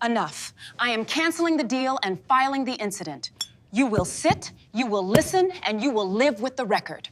Enough. I am canceling the deal and filing the incident. You will sit, you will listen, and you will live with the record.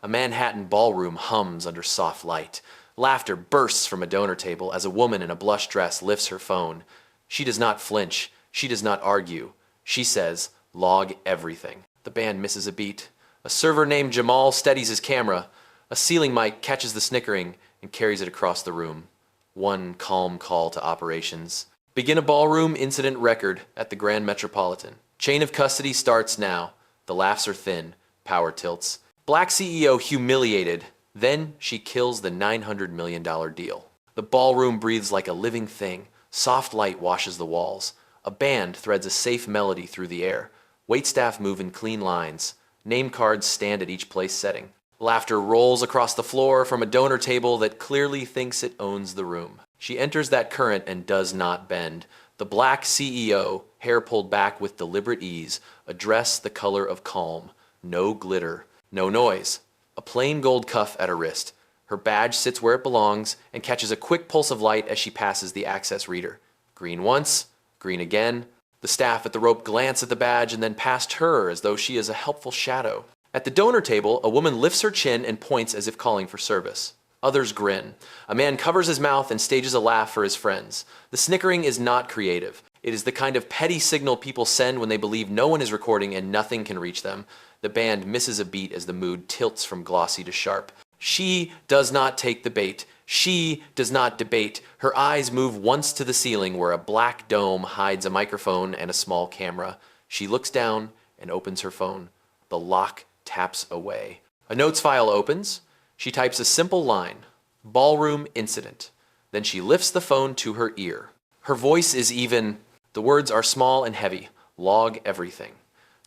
A Manhattan ballroom hums under soft light. Laughter bursts from a donor table as a woman in a blush dress lifts her phone. She does not flinch. She does not argue. She says, "Log everything." The band misses a beat. A server named Jamal steadies his camera. A ceiling mic catches the snickering and carries it across the room. One calm call to operations. Begin a ballroom incident record at the Grand Metropolitan. Chain of custody starts now. The laughs are thin. Power tilts. Black CEO humiliated. Then she kills the $900 million deal. The ballroom breathes like a living thing. Soft light washes the walls. A band threads a safe melody through the air. Waitstaff move in clean lines. Name cards stand at each place setting. Laughter rolls across the floor from a donor table that clearly thinks it owns the room. She enters that current and does not bend. The black CEO, hair pulled back with deliberate ease, a dress the color of calm. No glitter. No noise. A plain gold cuff at her wrist. Her badge sits where it belongs and catches a quick pulse of light as she passes the access reader. Green once, green again. The staff at the rope glance at the badge and then past her as though she is a helpful shadow. At the donor table, a woman lifts her chin and points as if calling for service. Others grin. A man covers his mouth and stages a laugh for his friends. The snickering is not creative. It is the kind of petty signal people send when they believe no one is recording and nothing can reach them. The band misses a beat as the mood tilts from glossy to sharp. She does not take the bait. She does not debate. Her eyes move once to the ceiling where a black dome hides a microphone and a small camera. She looks down and opens her phone. The lock taps away. A notes file opens. She types a simple line, "Ballroom incident." Then she lifts the phone to her ear. Her voice is even. The words are small and heavy. Log everything.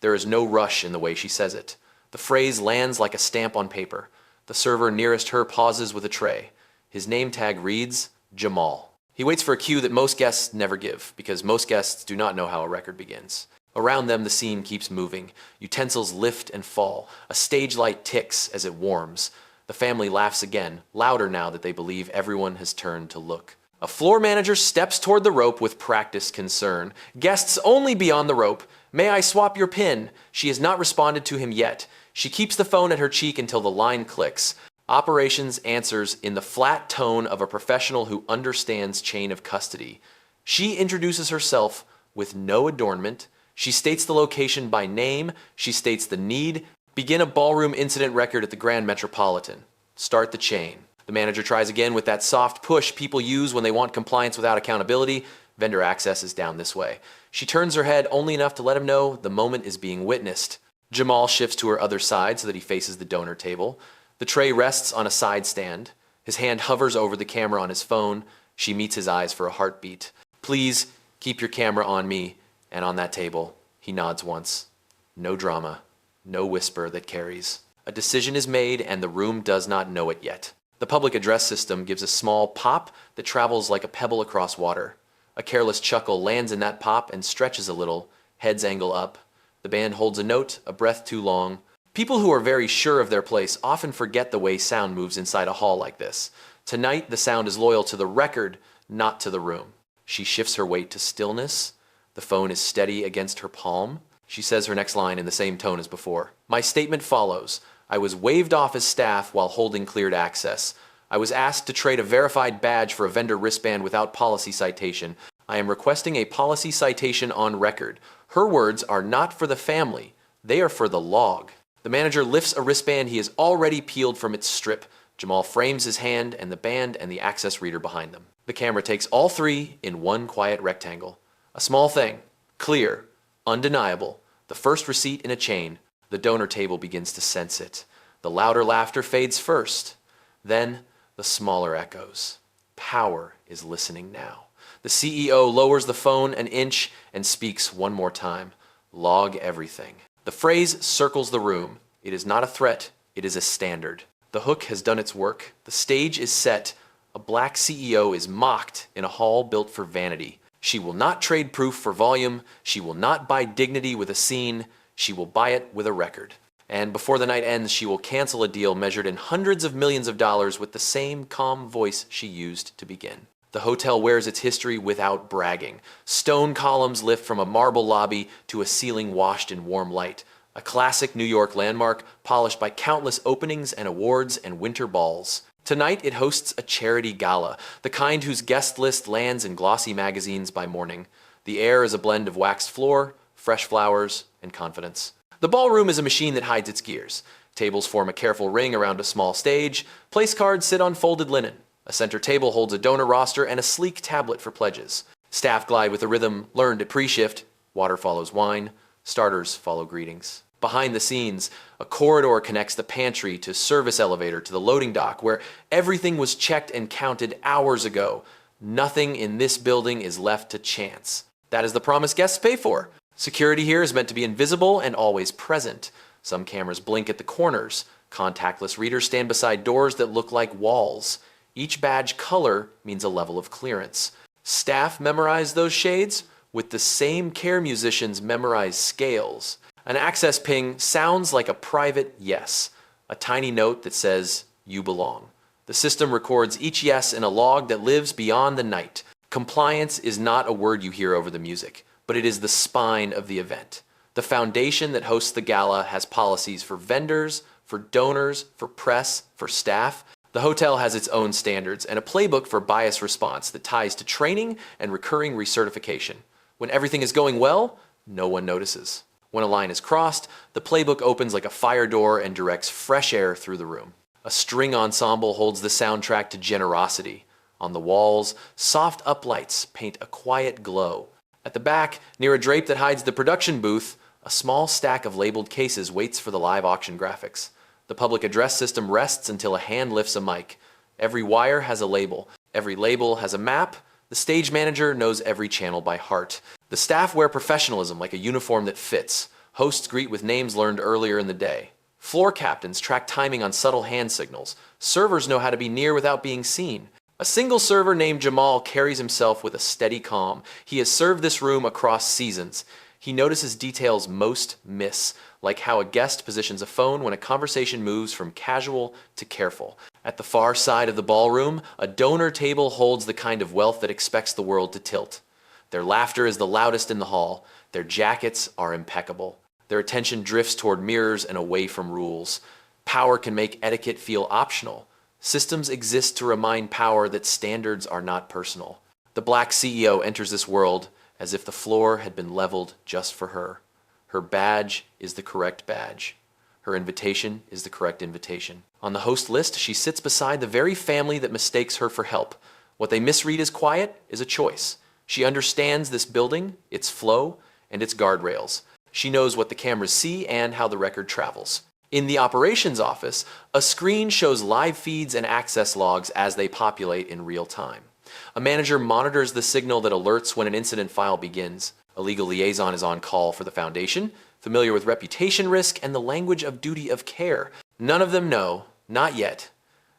There is no rush in the way she says it. The phrase lands like a stamp on paper. The server nearest her pauses with a tray. His name tag reads, Jamal. He waits for a cue that most guests never give, because most guests do not know how a record begins. Around them, the scene keeps moving. Utensils lift and fall. A stage light ticks as it warms. The family laughs again, louder now that they believe everyone has turned to look. A floor manager steps toward the rope with practiced concern. Guests only beyond the rope. "May I swap your pin?" She has not responded to him yet. She keeps the phone at her cheek until the line clicks. Operations answers in the flat tone of a professional who understands chain of custody. She introduces herself with no adornment. She states the location by name. She states the need. Begin a ballroom incident record at the Grand Metropolitan. Start the chain. The manager tries again with that soft push people use when they want compliance without accountability. Vendor access is down this way. She turns her head only enough to let him know the moment is being witnessed. Jamal shifts to her other side so that he faces the donor table. The tray rests on a side stand. His hand hovers over the camera on his phone. She meets his eyes for a heartbeat. "Please keep your camera on me and on that table." He nods once. No drama. No whisper that carries. A decision is made and the room does not know it yet. The public address system gives a small pop that travels like a pebble across water. A careless chuckle lands in that pop and stretches a little. Heads angle up. The band holds a note, a breath too long. People who are very sure of their place often forget the way sound moves inside a hall like this. Tonight, the sound is loyal to the record, not to the room. She shifts her weight to stillness. The phone is steady against her palm. She says her next line in the same tone as before. "My statement follows. I was waved off as staff while holding cleared access. I was asked to trade a verified badge for a vendor wristband without policy citation. I am requesting a policy citation on record. Her words are not for the family. They are for the log." The manager lifts a wristband he has already peeled from its strip. Jamal frames his hand and the band and the access reader behind them. The camera takes all three in one quiet rectangle. A small thing. Clear. Undeniable. The first receipt in a chain. The donor table begins to sense it. The louder laughter fades first. Then the smaller echoes. Power is listening now. The CEO lowers the phone an inch and speaks one more time. "Log everything." The phrase circles the room. It is not a threat. It is a standard. The hook has done its work. The stage is set. A black CEO is mocked in a hall built for vanity. She will not trade proof for volume. She will not buy dignity with a scene. She will buy it with a record. And before the night ends, she will cancel a deal measured in hundreds of millions of dollars with the same calm voice she used to begin. The hotel wears its history without bragging. Stone columns lift from a marble lobby to a ceiling washed in warm light. A classic New York landmark, polished by countless openings and awards and winter balls. Tonight, it hosts a charity gala, the kind whose guest list lands in glossy magazines by morning. The air is a blend of waxed floor, fresh flowers, and confidence. The ballroom is a machine that hides its gears. Tables form a careful ring around a small stage. Place cards sit on folded linen. A center table holds a donor roster and a sleek tablet for pledges. Staff glide with a rhythm learned at pre-shift. Water follows wine. Starters follow greetings. Behind the scenes, a corridor connects the pantry to service elevator to the loading dock, where everything was checked and counted hours ago. Nothing in this building is left to chance. That is the promise guests pay for. Security here is meant to be invisible and always present. Some cameras blink at the corners. Contactless readers stand beside doors that look like walls. Each badge color means a level of clearance. Staff memorize those shades with the same care musicians memorize scales. An access ping sounds like a private yes, a tiny note that says, "You belong." The system records each yes in a log that lives beyond the night. Compliance is not a word you hear over the music, but it is the spine of the event. The foundation that hosts the gala has policies for vendors, for donors, for press, for staff. The hotel has its own standards and a playbook for bias response that ties to training and recurring recertification. When everything is going well, no one notices. When a line is crossed, the playbook opens like a fire door and directs fresh air through the room. A string ensemble holds the soundtrack to generosity. On the walls, soft uplights paint a quiet glow. At the back, near a drape that hides the production booth, a small stack of labeled cases waits for the live auction graphics. The public address system rests until a hand lifts a mic. Every wire has a label. Every label has a map. The stage manager knows every channel by heart. The staff wear professionalism like a uniform that fits. Hosts greet with names learned earlier in the day. Floor captains track timing on subtle hand signals. Servers know how to be near without being seen. A single server named Jamal carries himself with a steady calm. He has served this room across seasons. He notices details most miss, like how a guest positions a phone when a conversation moves from casual to careful. At the far side of the ballroom, a donor table holds the kind of wealth that expects the world to tilt. Their laughter is the loudest in the hall. Their jackets are impeccable. Their attention drifts toward mirrors and away from rules. Power can make etiquette feel optional. Systems exist to remind power that standards are not personal. The black CEO enters this world as if the floor had been leveled just for her. Her badge is the correct badge. Her invitation is the correct invitation. On the host list, she sits beside the very family that mistakes her for help. What they misread as quiet is a choice. She understands this building, its flow, and its guardrails. She knows what the cameras see and how the record travels. In the operations office, a screen shows live feeds and access logs as they populate in real time. A manager monitors the signal that alerts when an incident file begins. A legal liaison is on call for the foundation, familiar with reputation risk and the language of duty of care. None of them know, not yet,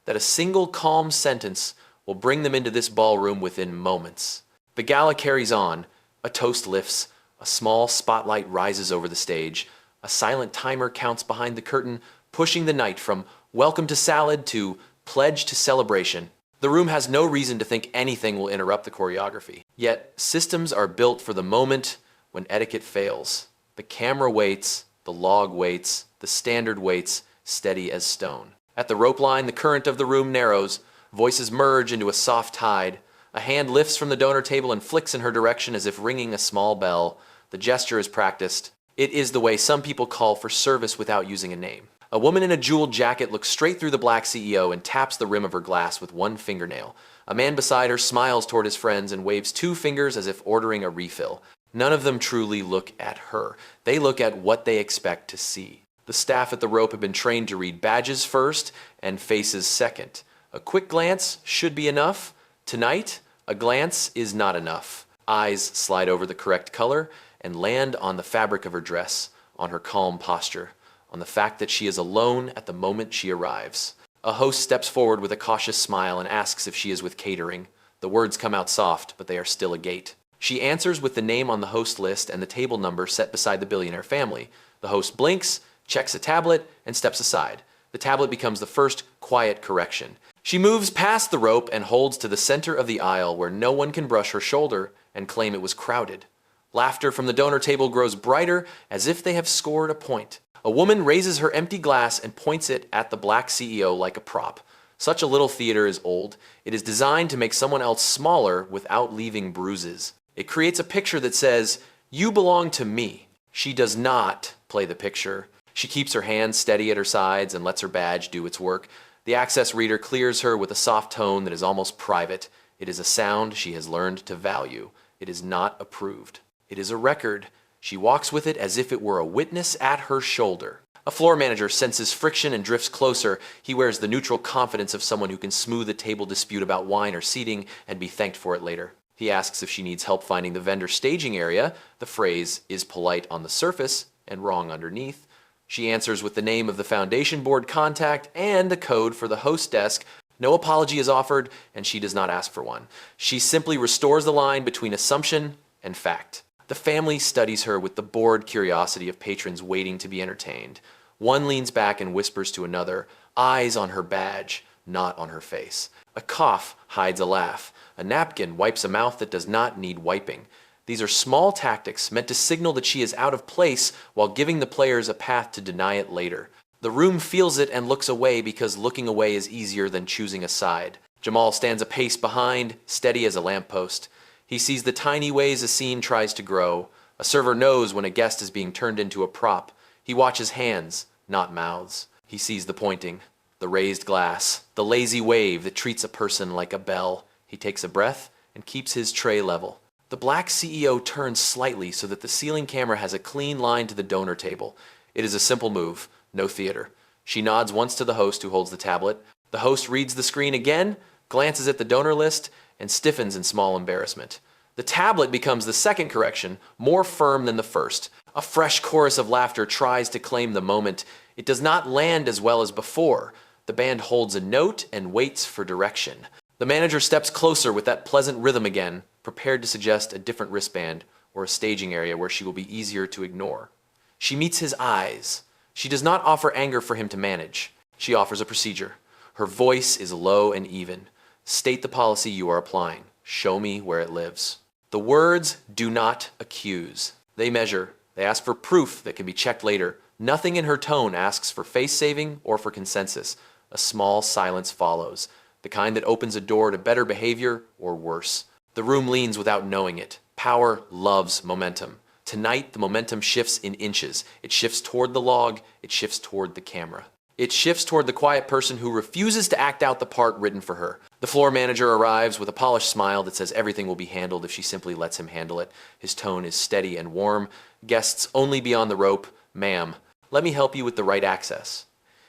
that a single calm sentence will bring them into this ballroom within moments. The gala carries on. A toast lifts. A small spotlight rises over the stage. A silent timer counts behind the curtain, pushing the night from welcome to salad to pledge to celebration. The room has no reason to think anything will interrupt the choreography. Yet, systems are built for the moment when etiquette fails. The camera waits, the log waits, the standard waits, steady as stone. At the rope line, the current of the room narrows. Voices merge into a soft tide. A hand lifts from the donor table and flicks in her direction as if ringing a small bell. The gesture is practiced. It is the way some people call for service without using a name. A woman in a jeweled jacket looks straight through the black CEO and taps the rim of her glass with one fingernail. A man beside her smiles toward his friends and waves two fingers as if ordering a refill. None of them truly look at her. They look at what they expect to see. The staff at the rope have been trained to read badges first and faces second. A quick glance should be enough. Tonight, a glance is not enough. Eyes slide over the correct color and land on the fabric of her dress, on her calm posture, on the fact that she is alone at the moment she arrives. A host steps forward with a cautious smile and asks if she is with catering. The words come out soft, but they are still a gate. She answers with the name on the host list and the table number set beside the Billionaire family. The host blinks, checks a tablet, and steps aside. The The tablet becomes the first quiet correction. She moves past the rope and holds to the center of the aisle where no one can brush her shoulder and claim it was crowded. Laughter from the donor table grows brighter as if they have scored a point. A woman raises her empty glass and points it at the black CEO like a prop. Such a little theater is old. It is designed to make someone else smaller without leaving bruises. It creates a picture that says, "You belong to me." She does not play the picture. She keeps her hands steady at her sides and lets her badge do its work. The access reader clears her with a soft tone that is almost private. It is a sound she has learned to value. It is not approved. It is a record. She walks with it as if it were a witness at her shoulder. A floor manager senses friction and drifts closer. He wears the neutral confidence of someone who can smooth a table dispute about wine or seating and be thanked for it later. He asks if she needs help finding the vendor staging area. The phrase is polite on the surface and wrong underneath. She answers with the name of the foundation board contact and the code for the host desk. No apology is offered, and she does not ask for one. She simply restores the line between assumption and fact. The family studies her with the bored curiosity of patrons waiting to be entertained. One leans back and whispers to another, eyes on her badge, not on her face. A cough hides a laugh. A napkin wipes a mouth that does not need wiping. These are small tactics meant to signal that she is out of place while giving the players a path to deny it later. The room feels it and looks away because looking away is easier than choosing a side. Jamal stands a pace behind, steady as a lamppost. He sees the tiny ways a scene tries to grow. A server knows when a guest is being turned into a prop. He watches hands, not mouths. He sees the pointing, the raised glass, the lazy wave that treats a person like a bell. He takes a breath and keeps his tray level. The black CEO turns slightly so that the ceiling camera has a clean line to the donor table. It is a simple move, no theater. She nods once to the host who holds the tablet. The host reads the screen again, glances at the donor list, and stiffens in small embarrassment. The tablet becomes the second correction, more firm than the first. A fresh chorus of laughter tries to claim the moment. It does not land as well as before. The band holds a note and waits for direction. The manager steps closer with that pleasant rhythm again, prepared to suggest a different wristband or a staging area where she will be easier to ignore. She meets his eyes. She does not offer anger for him to manage. She offers a procedure. Her voice is low and even. State the policy you are applying. Show me where it lives. The words do not accuse. They measure. They ask for proof that can be checked later. Nothing in her tone asks for face saving or for consensus. A small silence follows, the kind that opens a door to better behavior or worse. The room leans without knowing it. Power loves momentum. Tonight, the momentum shifts in inches. It shifts toward the log. It shifts toward the camera. It shifts toward the quiet person who refuses to act out the part written for her. The floor manager arrives with a polished smile that says everything will be handled if she simply lets him handle it. His tone is steady and warm. Guests only beyond the rope. Ma'am, let me help you with the right access.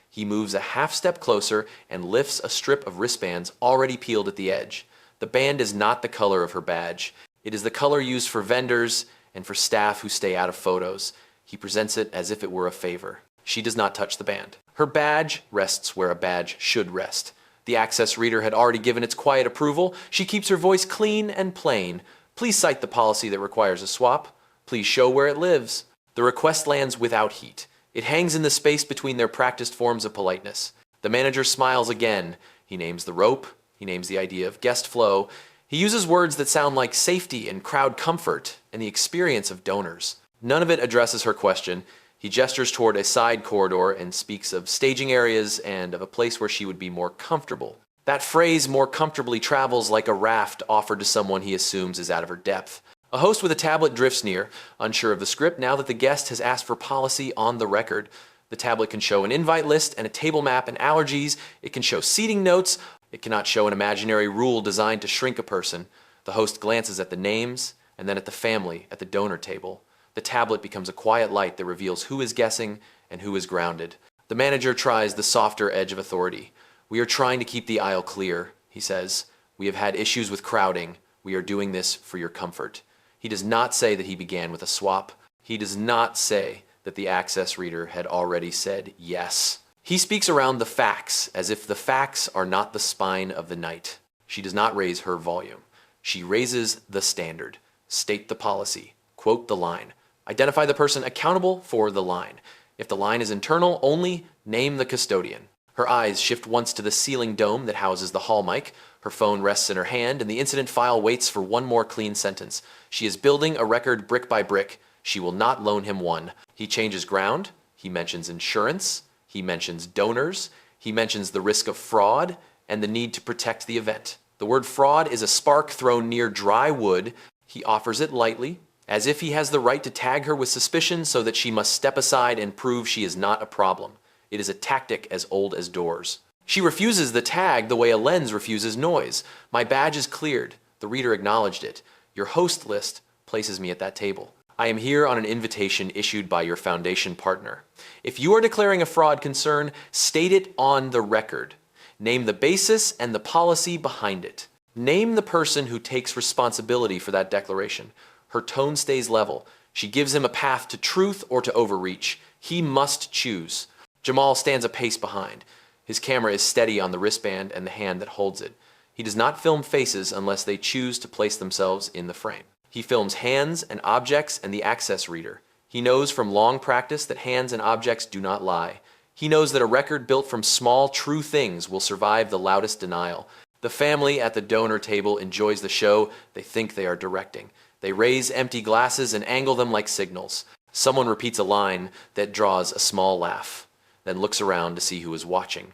He moves a half step closer and lifts a strip of wristbands already peeled at the edge. The band is not the color of her badge. It is the color used for vendors and for staff who stay out of photos. He presents it as if it were a favor. She does not touch the band. Her badge rests where a badge should rest. The access reader had already given its quiet approval. She keeps her voice clean and plain. Please cite the policy that requires a swap. Please show where it lives. The request lands without heat. It hangs in the space between their practiced forms of politeness. The manager smiles again. He names the rope. He names the idea of guest flow. He uses words that sound like safety and crowd comfort and the experience of donors. None of it addresses her question. He gestures toward a side corridor and speaks of staging areas and of a place where she would be more comfortable. That phrase, more comfortably, travels like a raft offered to someone he assumes is out of her depth. A host with a tablet drifts near, unsure of the script now that the guest has asked for policy on the record. The tablet can show an invite list and a table map and allergies. It can show seating notes. It cannot show an imaginary rule designed to shrink a person. The host glances at the names and then at the family at the donor table. The tablet becomes a quiet light that reveals who is guessing and who is grounded. The manager tries the softer edge of authority. We are trying to keep the aisle clear, he says. We have had issues with crowding. We are doing this for your comfort. He does not say that he began with a swap. He does not say that the access reader had already said yes. He speaks around the facts as if the facts are not the spine of the night. She does not raise her volume. She raises the standard. State the policy. Quote the line. Identify the person accountable for the line. If the line is internal only, name the custodian. Her eyes shift once to the ceiling dome that houses the hall mic. Her phone rests in her hand, and the incident file waits for one more clean sentence. She is building a record brick by brick. She will not loan him one. He changes ground. He mentions insurance. He mentions donors. He mentions the risk of fraud and the need to protect the event. The word fraud is a spark thrown near dry wood. He offers it lightly, as if he has the right to tag her with suspicion so that she must step aside and prove she is not a problem. It is a tactic as old as doors. She refuses the tag the way a lens refuses noise. My badge is cleared. The reader acknowledged it. Your host list places me at that table. I am here on an invitation issued by your foundation partner. If you are declaring a fraud concern, state it on the record. Name the basis and the policy behind it. Name the person who takes responsibility for that declaration. Her tone stays level. She gives him a path to truth or to overreach. He must choose. Jamal stands a pace behind. His camera is steady on the wristband and the hand that holds it. He does not film faces unless they choose to place themselves in the frame. He films hands and objects and the access reader. He knows from long practice that hands and objects do not lie. He knows that a record built from small, true things will survive the loudest denial. The family at the donor table enjoys the show they think they are directing. They raise empty glasses and angle them like signals. Someone repeats a line that draws a small laugh, then looks around to see who is watching.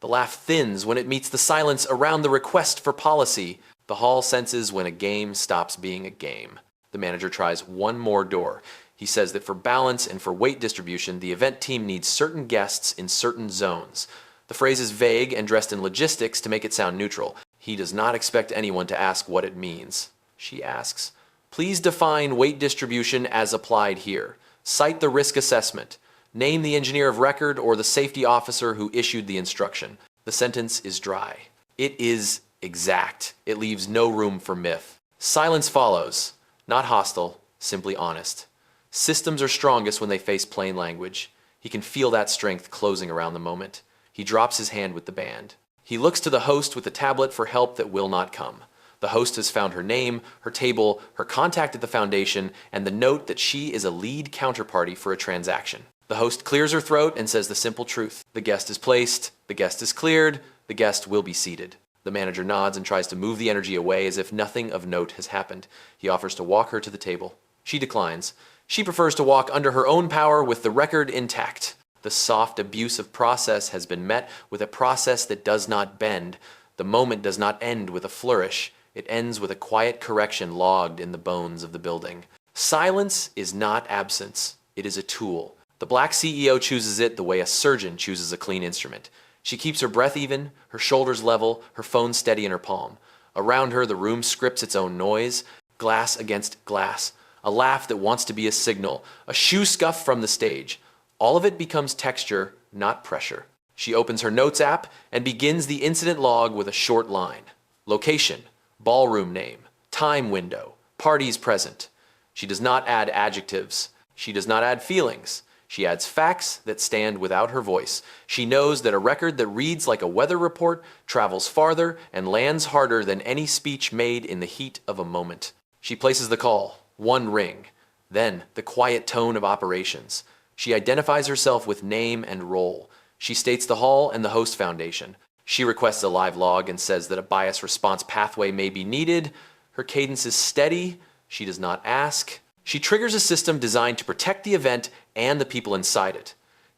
The laugh thins when it meets the silence around the request for policy. The hall senses when a game stops being a game. The manager tries one more door. He says that for balance and for weight distribution, the event team needs certain guests in certain zones. The phrase is vague and dressed in logistics to make it sound neutral. He does not expect anyone to ask what it means. She asks, "Please define weight distribution as applied here. Cite the risk assessment. Name the engineer of record or the safety officer who issued the instruction." The sentence is dry. It is exact. It leaves no room for myth. Silence follows. Not hostile, simply honest. Systems are strongest when they face plain language. He can feel that strength closing around the moment. He drops his hand with the band. He looks to the host with the tablet for help that will not come. The host has found her name, her table, her contact at the foundation, and the note that she is a lead counterparty for a transaction. The host clears her throat and says the simple truth. The guest is placed, the guest is cleared, the guest will be seated. The manager nods and tries to move the energy away as if nothing of note has happened. He offers to walk her to the table. She declines. She prefers to walk under her own power with the record intact. The soft, abusive process has been met with a process that does not bend. The moment does not end with a flourish. It ends with a quiet correction logged in the bones of the building. Silence is not absence. It is a tool. The black CEO chooses it the way a surgeon chooses a clean instrument. She keeps her breath even, her shoulders level, her phone steady in her palm. Around her, the room scripts its own noise, glass against glass, a laugh that wants to be a signal, a shoe scuff from the stage. All of it becomes texture, not pressure. She opens her notes app and begins the incident log with a short line. Location, ballroom name, time window, parties present. She does not add adjectives. She does not add feelings. She adds facts that stand without her voice. She knows that a record that reads like a weather report travels farther and lands harder than any speech made in the heat of a moment. She places the call, one ring, then the quiet tone of operations. She identifies herself with name and role. She states the hall and the host foundation. She requests a live log and says that a bias response pathway may be needed. Her cadence is steady. She does not ask. She triggers a system designed to protect the event and the people inside it.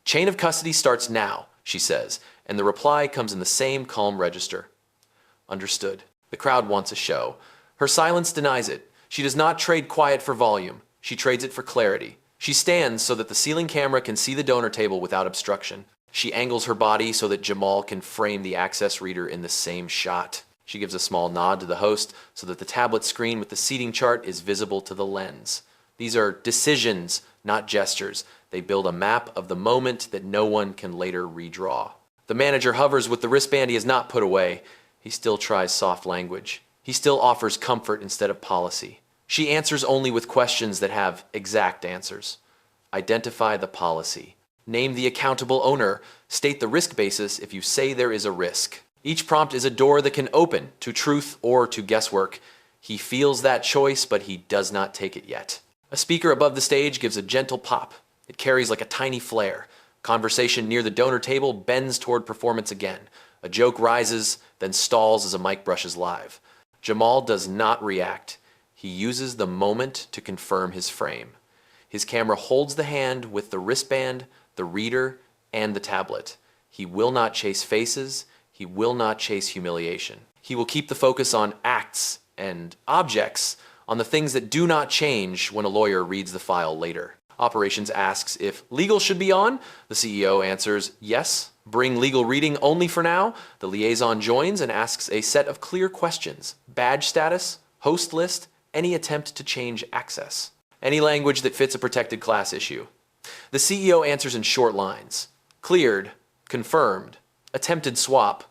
Chain of custody starts now, she says, and the reply comes in the same calm register. Understood. The crowd wants a show. Her silence denies it. She does not trade quiet for volume. She trades it for clarity. She stands so that the ceiling camera can see the donor table without obstruction. She angles her body so that Jamal can frame the access reader in the same shot. She gives a small nod to the host so that the tablet screen with the seating chart is visible to the lens. These are decisions, not gestures. They build a map of the moment that no one can later redraw. The manager hovers with the wristband he has not put away. He still tries soft language. He still offers comfort instead of policy. She answers only with questions that have exact answers. Identify the policy. Name the accountable owner. State the risk basis if you say there is a risk. Each prompt is a door that can open to truth or to guesswork. He feels that choice, but he does not take it yet. A speaker above the stage gives a gentle pop. It carries like a tiny flare. Conversation near the donor table bends toward performance again. A joke rises, then stalls as a mic brushes live. Jamal does not react. He uses the moment to confirm his frame. His camera holds the hand with the wristband, the reader, and the tablet. He will not chase faces. He will not chase humiliation. He will keep the focus on acts and objects, on the things that do not change when a lawyer reads the file later. Operations asks if legal should be on. The CEO answers yes. Bring legal reading only for now. The liaison joins and asks a set of clear questions. Badge status, host list, any attempt to change access. Any language that fits a protected class issue. The CEO answers in short lines. Cleared, confirmed, attempted swap,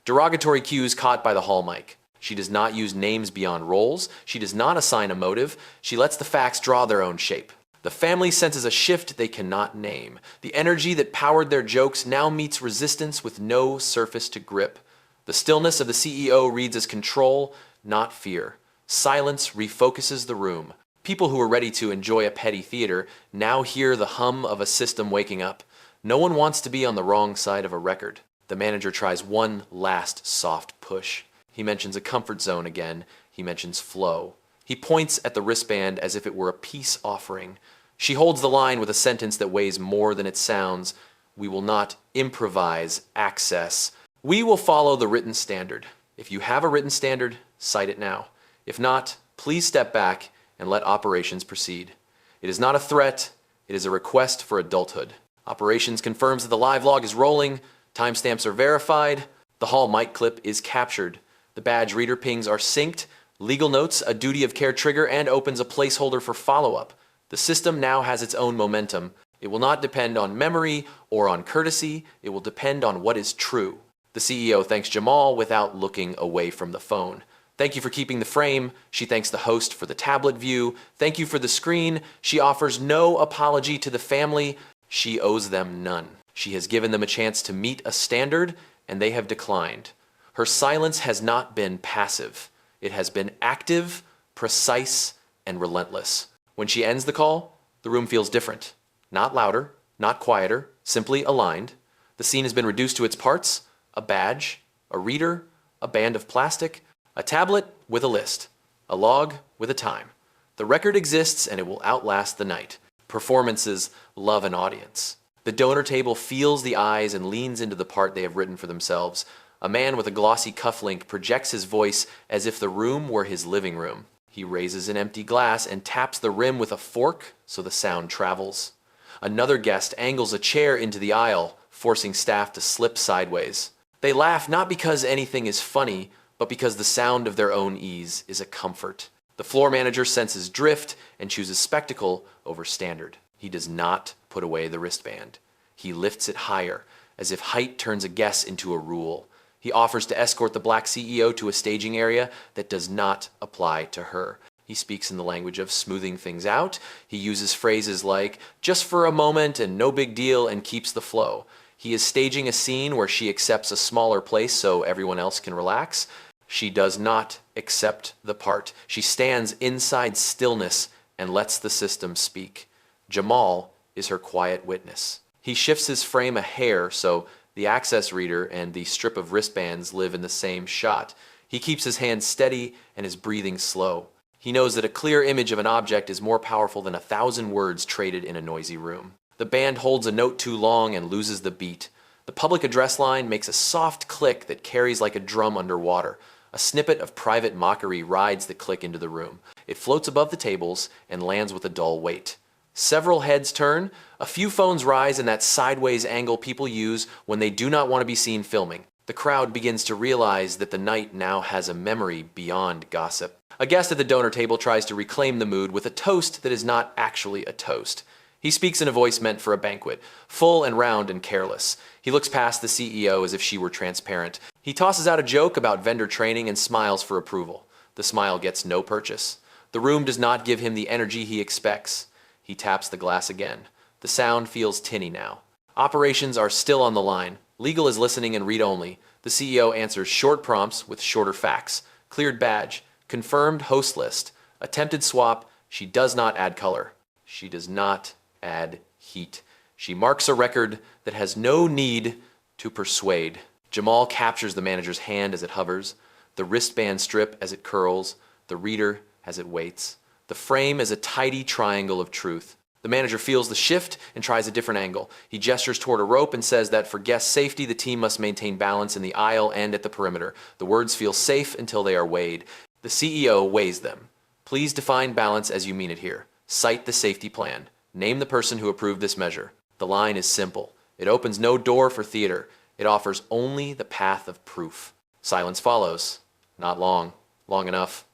derogatory cues caught by the hall mic. She does not use names beyond roles. She does not assign a motive. She lets the facts draw their own shape. The family senses a shift they cannot name. The energy that powered their jokes now meets resistance with no surface to grip. The stillness of the CEO reads as control, not fear. Silence refocuses the room. People who were ready to enjoy a petty theater now hear the hum of a system waking up. No one wants to be on the wrong side of a record. The manager tries one last soft push. He mentions a comfort zone again. He mentions flow. He points at the wristband as if it were a peace offering. She holds the line with a sentence that weighs more than it sounds. We will not improvise access. We will follow the written standard. If you have a written standard, cite it now. If not, please step back and let operations proceed. It is not a threat. It is a request for adulthood. Operations confirms that the live log is rolling. Timestamps are verified. The hall mic clip is captured. The badge reader pings are synced. Legal notes a duty of care trigger and opens a placeholder for follow-up. The system now has its own momentum. It will not depend on memory or on courtesy. It will depend on what is true. The CEO thanks Jamal without looking away from the phone. Thank you for keeping the frame. She thanks the host for the tablet view. Thank you for the screen. She offers no apology to the family. She owes them none. She has given them a chance to meet a standard, and they have declined. Her silence has not been passive. It has been active, precise, and relentless. When she ends the call, the room feels different. Not louder, not quieter, simply aligned. The scene has been reduced to its parts: a badge, a reader, a band of plastic, a tablet with a list, a log with a time. The record exists and it will outlast the night. Performances love an audience. The donor table feels the eyes and leans into the part they have written for themselves. A man with a glossy cufflink projects his voice as if the room were his living room. He raises an empty glass and taps the rim with a fork so the sound travels. Another guest angles a chair into the aisle, forcing staff to slip sideways. They laugh not because anything is funny, but because the sound of their own ease is a comfort. The floor manager senses drift and chooses spectacle over standard. He does not put away the wristband. He lifts it higher, as if height turns a guess into a rule. He offers to escort the black CEO to a staging area that does not apply to her. He speaks in the language of smoothing things out. He uses phrases like, just for a moment and no big deal, and keeps the flow. He is staging a scene where she accepts a smaller place so everyone else can relax. She does not accept the part. She stands inside stillness and lets the system speak. Jamal is her quiet witness. He shifts his frame a hair so the access reader and the strip of wristbands live in the same shot. He keeps his hands steady and his breathing slow. He knows that a clear image of an object is more powerful than 1,000 words traded in a noisy room. The band holds a note too long and loses the beat. The public address line makes a soft click that carries like a drum underwater. A snippet of private mockery rides the click into the room. It floats above the tables and lands with a dull weight. Several heads turn. A few phones rise in that sideways angle people use when they do not want to be seen filming. The crowd begins to realize that the night now has a memory beyond gossip. A guest at the donor table tries to reclaim the mood with a toast that is not actually a toast. He speaks in a voice meant for a banquet, full and round and careless. He looks past the CEO as if she were transparent. He tosses out a joke about vendor training and smiles for approval. The smile gets no purchase. The room does not give him the energy he expects. He taps the glass again. The sound feels tinny now. Operations are still on the line. Legal is listening and read-only. The CEO answers short prompts with shorter facts. Cleared badge. Confirmed host list. Attempted swap. She does not add color. She does not add heat. She marks a record that has no need to persuade. Jamal captures the manager's hand as it hovers, the wristband strip as it curls, the reader as it waits. The frame is a tidy triangle of truth. The manager feels the shift and tries a different angle. He gestures toward a rope and says that for guest safety, the team must maintain balance in the aisle and at the perimeter. The words feel safe until they are weighed. The CEO weighs them. Please define balance as you mean it here. Cite the safety plan. Name the person who approved this measure. The line is simple. It opens no door for theater. It offers only the path of proof. Silence follows. Not long. Long enough.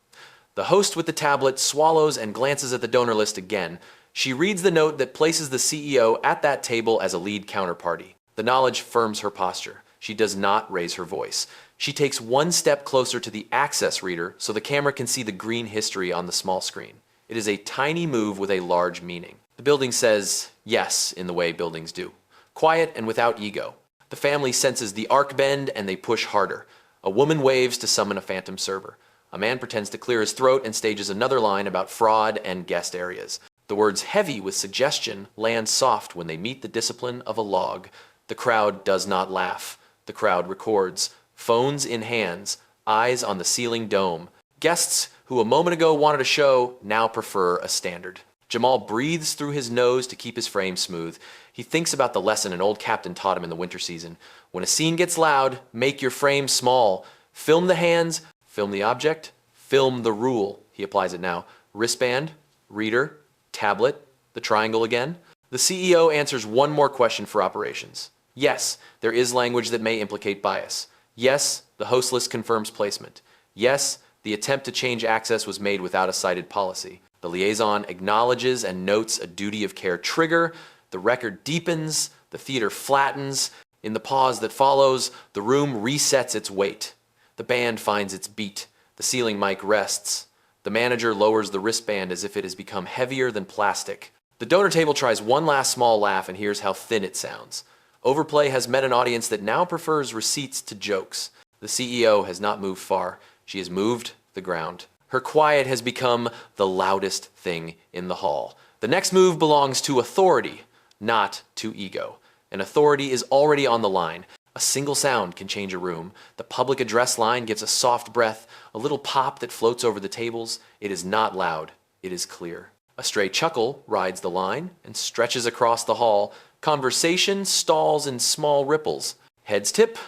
The host with the tablet swallows and glances at the donor list again. She reads the note that places the CEO at that table as a lead counterparty. The knowledge firms her posture. She does not raise her voice. She takes one step closer to the access reader so the camera can see the green history on the small screen. It is a tiny move with a large meaning. The building says yes in the way buildings do. Quiet and without ego. The family senses the arc bend and they push harder. A woman waves to summon a phantom server. A man pretends to clear his throat and stages another line about fraud and guest areas. The words heavy with suggestion land soft when they meet the discipline of a log. The crowd does not laugh. The crowd records. Phones in hands, eyes on the ceiling dome. Guests who a moment ago wanted a show now prefer a standard. Jamal breathes through his nose to keep his frame smooth. He thinks about the lesson an old captain taught him in the winter season. When a scene gets loud, make your frame small. Film the hands, film the object, film the rule. He applies it now. Wristband, reader, tablet, the triangle again. The CEO answers one more question for operations. Yes, there is language that may implicate bias. Yes, the host list confirms placement. Yes, the attempt to change access was made without a cited policy. The liaison acknowledges and notes a duty of care trigger. The record deepens. The theater flattens. In the pause that follows, the room resets its weight. The band finds its beat. The ceiling mic rests. The manager lowers the wristband as if it has become heavier than plastic. The donor table tries one last small laugh and hears how thin it sounds. Overplay has met an audience that now prefers receipts to jokes. The CEO has not moved far. She has moved the ground. Her quiet has become the loudest thing in the hall. The next move belongs to authority, not to ego. And authority is already on the line. A single sound can change a room. The public address line gives a soft breath, a little pop that floats over the tables. It is not loud. It is clear. A stray chuckle rides the line and stretches across the hall. Conversation stalls in small ripples. Heads tip,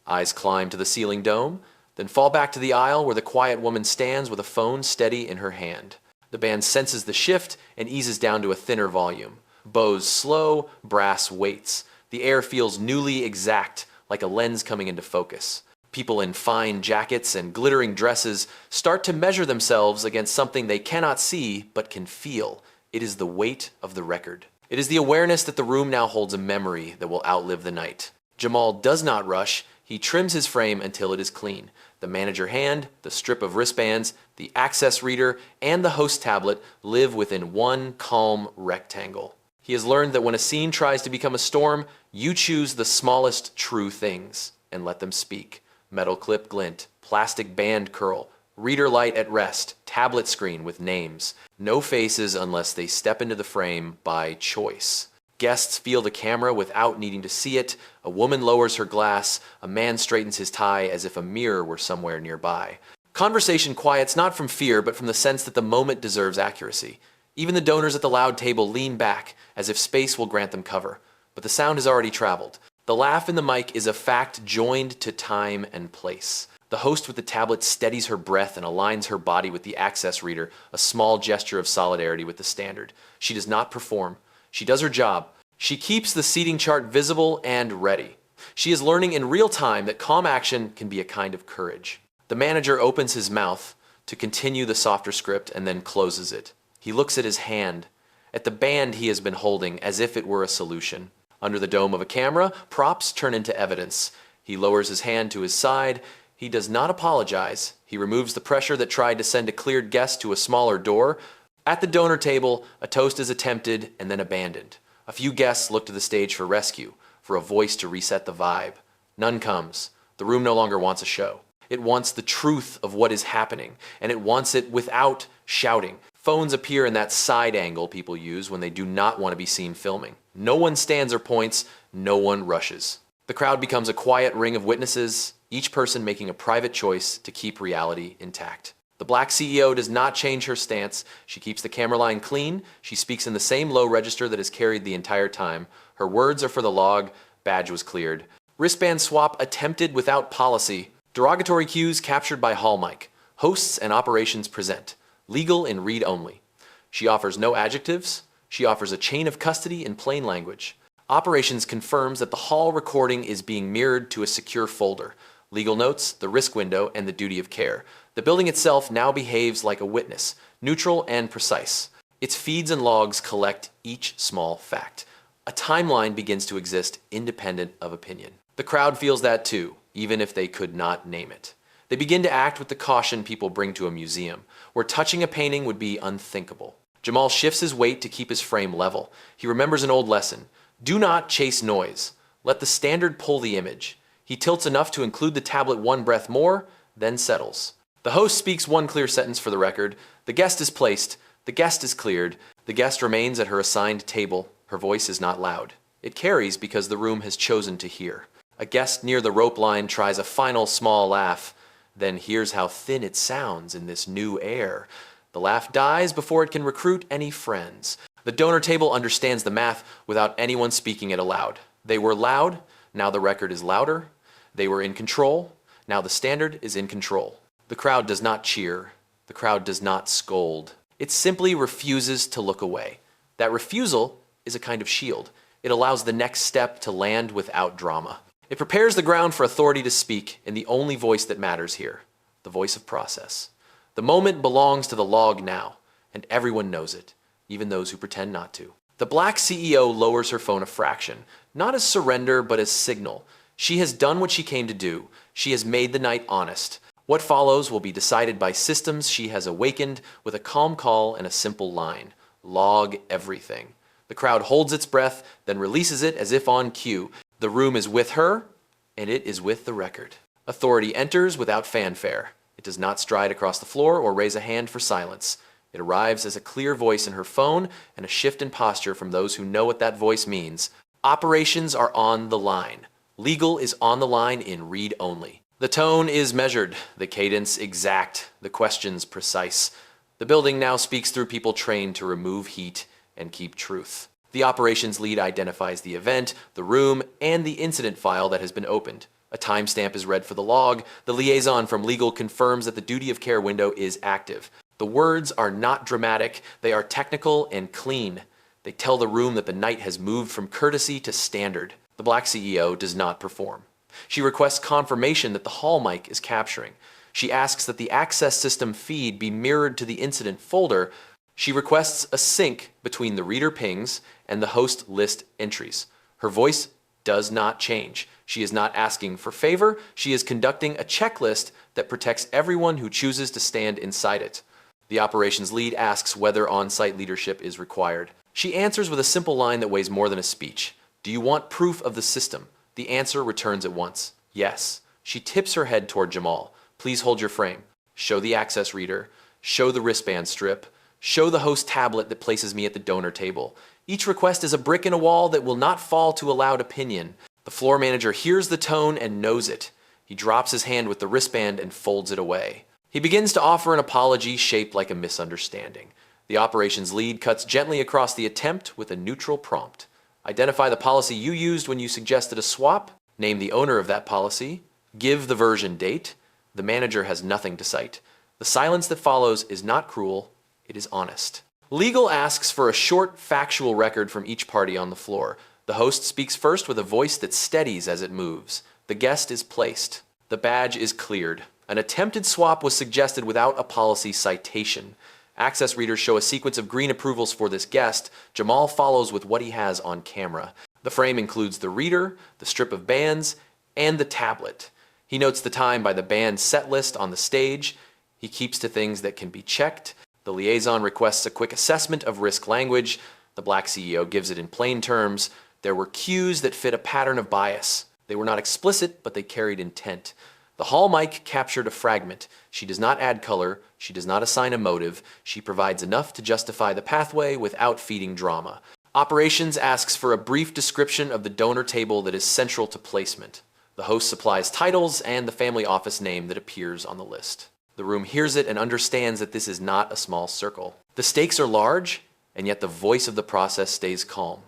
eyes climb to the ceiling dome, then fall back to the aisle where the quiet woman stands with a phone steady in her hand. The band senses the shift and eases down to a thinner volume. Bows slow, brass waits. The air feels newly exact, like a lens coming into focus. People in fine jackets and glittering dresses start to measure themselves against something they cannot see but can feel. It is the weight of the record. It is the awareness that the room now holds a memory that will outlive the night. Jamal does not rush. He trims his frame until it is clean. The manager hand, the strip of wristbands, the access reader, and the host tablet live within one calm rectangle. He has learned that when a scene tries to become a storm, you choose the smallest true things and let them speak. Metal clip glint, plastic band curl, reader light at rest, tablet screen with names. No faces unless they step into the frame by choice. Guests feel the camera without needing to see it. A woman lowers her glass. A man straightens his tie as if a mirror were somewhere nearby. Conversation quiets not from fear, but from the sense that the moment deserves accuracy. Even the donors at the loud table lean back, as if space will grant them cover. But the sound has already traveled. The laugh in the mic is a fact joined to time and place. The host with the tablet steadies her breath and aligns her body with the access reader, a small gesture of solidarity with the standard. She does not perform. She does her job. She keeps the seating chart visible and ready. She is learning in real time that calm action can be a kind of courage. The manager opens his mouth to continue the softer script and then closes it. He looks at his hand, at the band he has been holding as if it were a solution. Under the dome of a camera, props turn into evidence. He lowers his hand to his side. He does not apologize. He removes the pressure that tried to send a cleared guest to a smaller door. At the donor table, a toast is attempted and then abandoned. A few guests look to the stage for rescue, for a voice to reset the vibe. None comes. The room no longer wants a show. It wants the truth of what is happening, and it wants it without shouting. Phones appear in that side angle people use when they do not want to be seen filming. No one stands or points, no one rushes. The crowd becomes a quiet ring of witnesses, each person making a private choice to keep reality intact. The black CEO does not change her stance. She keeps the camera line clean. She speaks in the same low register that is carried the entire time. Her words are for the log. Badge was cleared. Wristband swap attempted without policy. Derogatory cues captured by hall mic. Hosts and operations present. Legal in read only. She offers no adjectives. She offers a chain of custody in plain language. Operations confirms that the hall recording is being mirrored to a secure folder. Legal notes, the risk window, and the duty of care. The building itself now behaves like a witness, neutral and precise. Its feeds and logs collect each small fact. A timeline begins to exist independent of opinion. The crowd feels that too, even if they could not name it. They begin to act with the caution people bring to a museum, where touching a painting would be unthinkable. Jamal shifts his weight to keep his frame level. He remembers an old lesson. Do not chase noise. Let the standard pull the image. He tilts enough to include the tablet one breath more, then settles. The host speaks one clear sentence for the record. The guest is placed. The guest is cleared. The guest remains at her assigned table. Her voice is not loud. It carries because the room has chosen to hear. A guest near the rope line tries a final small laugh. Then hears how thin it sounds in this new air. The laugh dies before it can recruit any friends. The donor table understands the math without anyone speaking it aloud. They were loud, now the record is louder. They were in control, now the standard is in control. The crowd does not cheer. The crowd does not scold. It simply refuses to look away. That refusal is a kind of shield. It allows the next step to land without drama. It prepares the ground for authority to speak in the only voice that matters here, the voice of process. The moment belongs to the log now, and everyone knows it, even those who pretend not to. The black CEO lowers her phone a fraction, not as surrender, but as signal. She has done what she came to do. She has made the night honest. What follows will be decided by systems she has awakened with a calm call and a simple line. Log everything. The crowd holds its breath, then releases it as if on cue. The room is with her, and it is with the record. Authority enters without fanfare. It does not stride across the floor or raise a hand for silence. It arrives as a clear voice in her phone and a shift in posture from those who know what that voice means. Operations are on the line. Legal is on the line in read only. The tone is measured, the cadence exact, the questions precise. The building now speaks through people trained to remove heat and keep truth. The operations lead identifies the event, the room, and the incident file that has been opened. A timestamp is read for the log. The liaison from legal confirms that the duty of care window is active. The words are not dramatic, they are technical and clean. They tell the room that the night has moved from courtesy to standard. The black CEO does not perform. She requests confirmation that the hall mic is capturing. She asks that the access system feed be mirrored to the incident folder. She requests a sync between the reader pings and the host list entries. Her voice does not change. She is not asking for favor. She is conducting a checklist that protects everyone who chooses to stand inside it. The operations lead asks whether on-site leadership is required. She answers with a simple line that weighs more than a speech. Do you want proof of the system? The answer returns at once. Yes. She tips her head toward Jamal. Please hold your frame. Show the access reader. Show the wristband strip. Show the host tablet that places me at the donor table. Each request is a brick in a wall that will not fall to a loud opinion. The floor manager hears the tone and knows it. He drops his hand with the wristband and folds it away. He begins to offer an apology shaped like a misunderstanding. The operations lead cuts gently across the attempt with a neutral prompt. Identify the policy you used when you suggested a swap. Name the owner of that policy. Give the version date. The manager has nothing to cite. The silence that follows is not cruel, it is honest. Legal asks for a short, factual record from each party on the floor. The host speaks first with a voice that steadies as it moves. The guest is placed. The badge is cleared. An attempted swap was suggested without a policy citation. Access readers show a sequence of green approvals for this guest. Jamal follows with what he has on camera. The frame includes the reader, the strip of bands, and the tablet. He notes the time by the band set list on the stage. He keeps to things that can be checked. The liaison requests a quick assessment of risk language. The black CEO gives it in plain terms. There were cues that fit a pattern of bias. They were not explicit, but they carried intent. The hall mic captured a fragment. She does not add color. She does not assign a motive. She provides enough to justify the pathway without feeding drama. Operations asks for a brief description of the donor table that is central to placement. The host supplies titles and the family office name that appears on the list. The room hears it and understands that this is not a small circle. The stakes are large, and yet the voice of the process stays calm.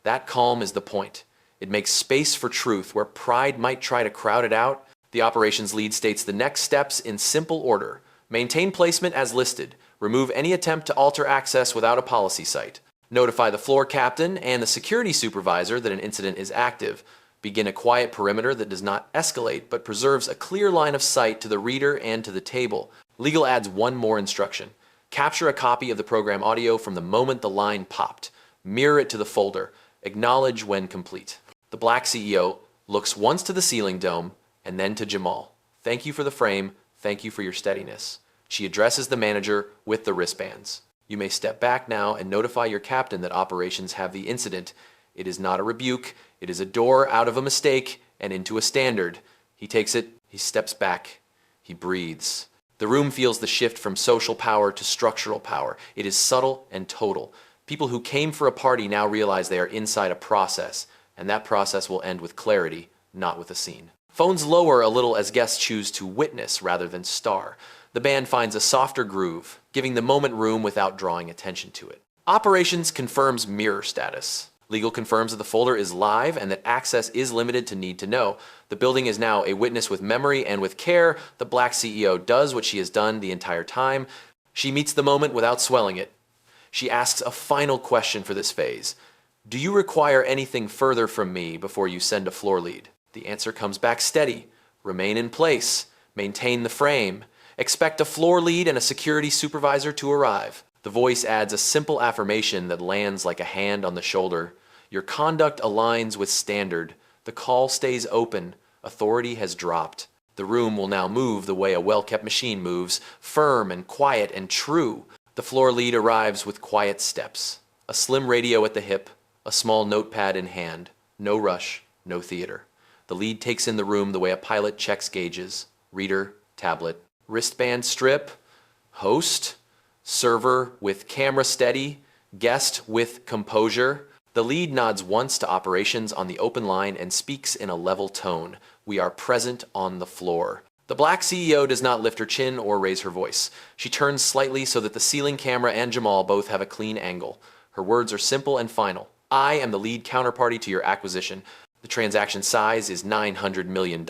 That calm is the point. It makes space for truth where pride might try to crowd it out. The operations lead states the next steps in simple order. Maintain placement as listed. Remove any attempt to alter access without a policy site. Notify the floor captain and the security supervisor that an incident is active. Begin a quiet perimeter that does not escalate but preserves a clear line of sight to the reader and to the table. Legal adds one more instruction. Capture a copy of the program audio from the moment the line popped. Mirror it to the folder. Acknowledge when complete. The black CEO looks once to the ceiling dome and then to Jamal. Thank you for the frame. Thank you for your steadiness. She addresses the manager with the wristbands. You may step back now and notify your captain that operations have the incident. It is not a rebuke. It is a door out of a mistake and into a standard. He takes it. He steps back. He breathes. The room feels the shift from social power to structural power. It is subtle and total. People who came for a party now realize they are inside a process, and that process will end with clarity, not with a scene. Phones lower a little as guests choose to witness rather than star. The band finds a softer groove, giving the moment room without drawing attention to it. Operations confirms mirror status. Legal confirms that the folder is live and that access is limited to need to know. The building is now a witness with memory and with care. The black CEO does what she has done the entire time. She meets the moment without swelling it. She asks a final question for this phase. Do you require anything further from me before you send a floor lead? The answer comes back steady. Remain in place. Maintain the frame. Expect a floor lead and a security supervisor to arrive. The voice adds a simple affirmation that lands like a hand on the shoulder. Your conduct aligns with standard. The call stays open. Authority has dropped. The room will now move the way a well-kept machine moves, firm and quiet and true. The floor lead arrives with quiet steps. A slim radio at the hip, a small notepad in hand. No rush, no theater. The lead takes in the room the way a pilot checks gauges. Reader, tablet, wristband strip, host, server with camera steady, guest with composure. The lead nods once to operations on the open line and speaks in a level tone. We are present on the floor. The black CEO does not lift her chin or raise her voice. She turns slightly so that the ceiling camera and Jamal both have a clean angle. Her words are simple and final. I am the lead counterparty to your acquisition. The transaction size is $900 million.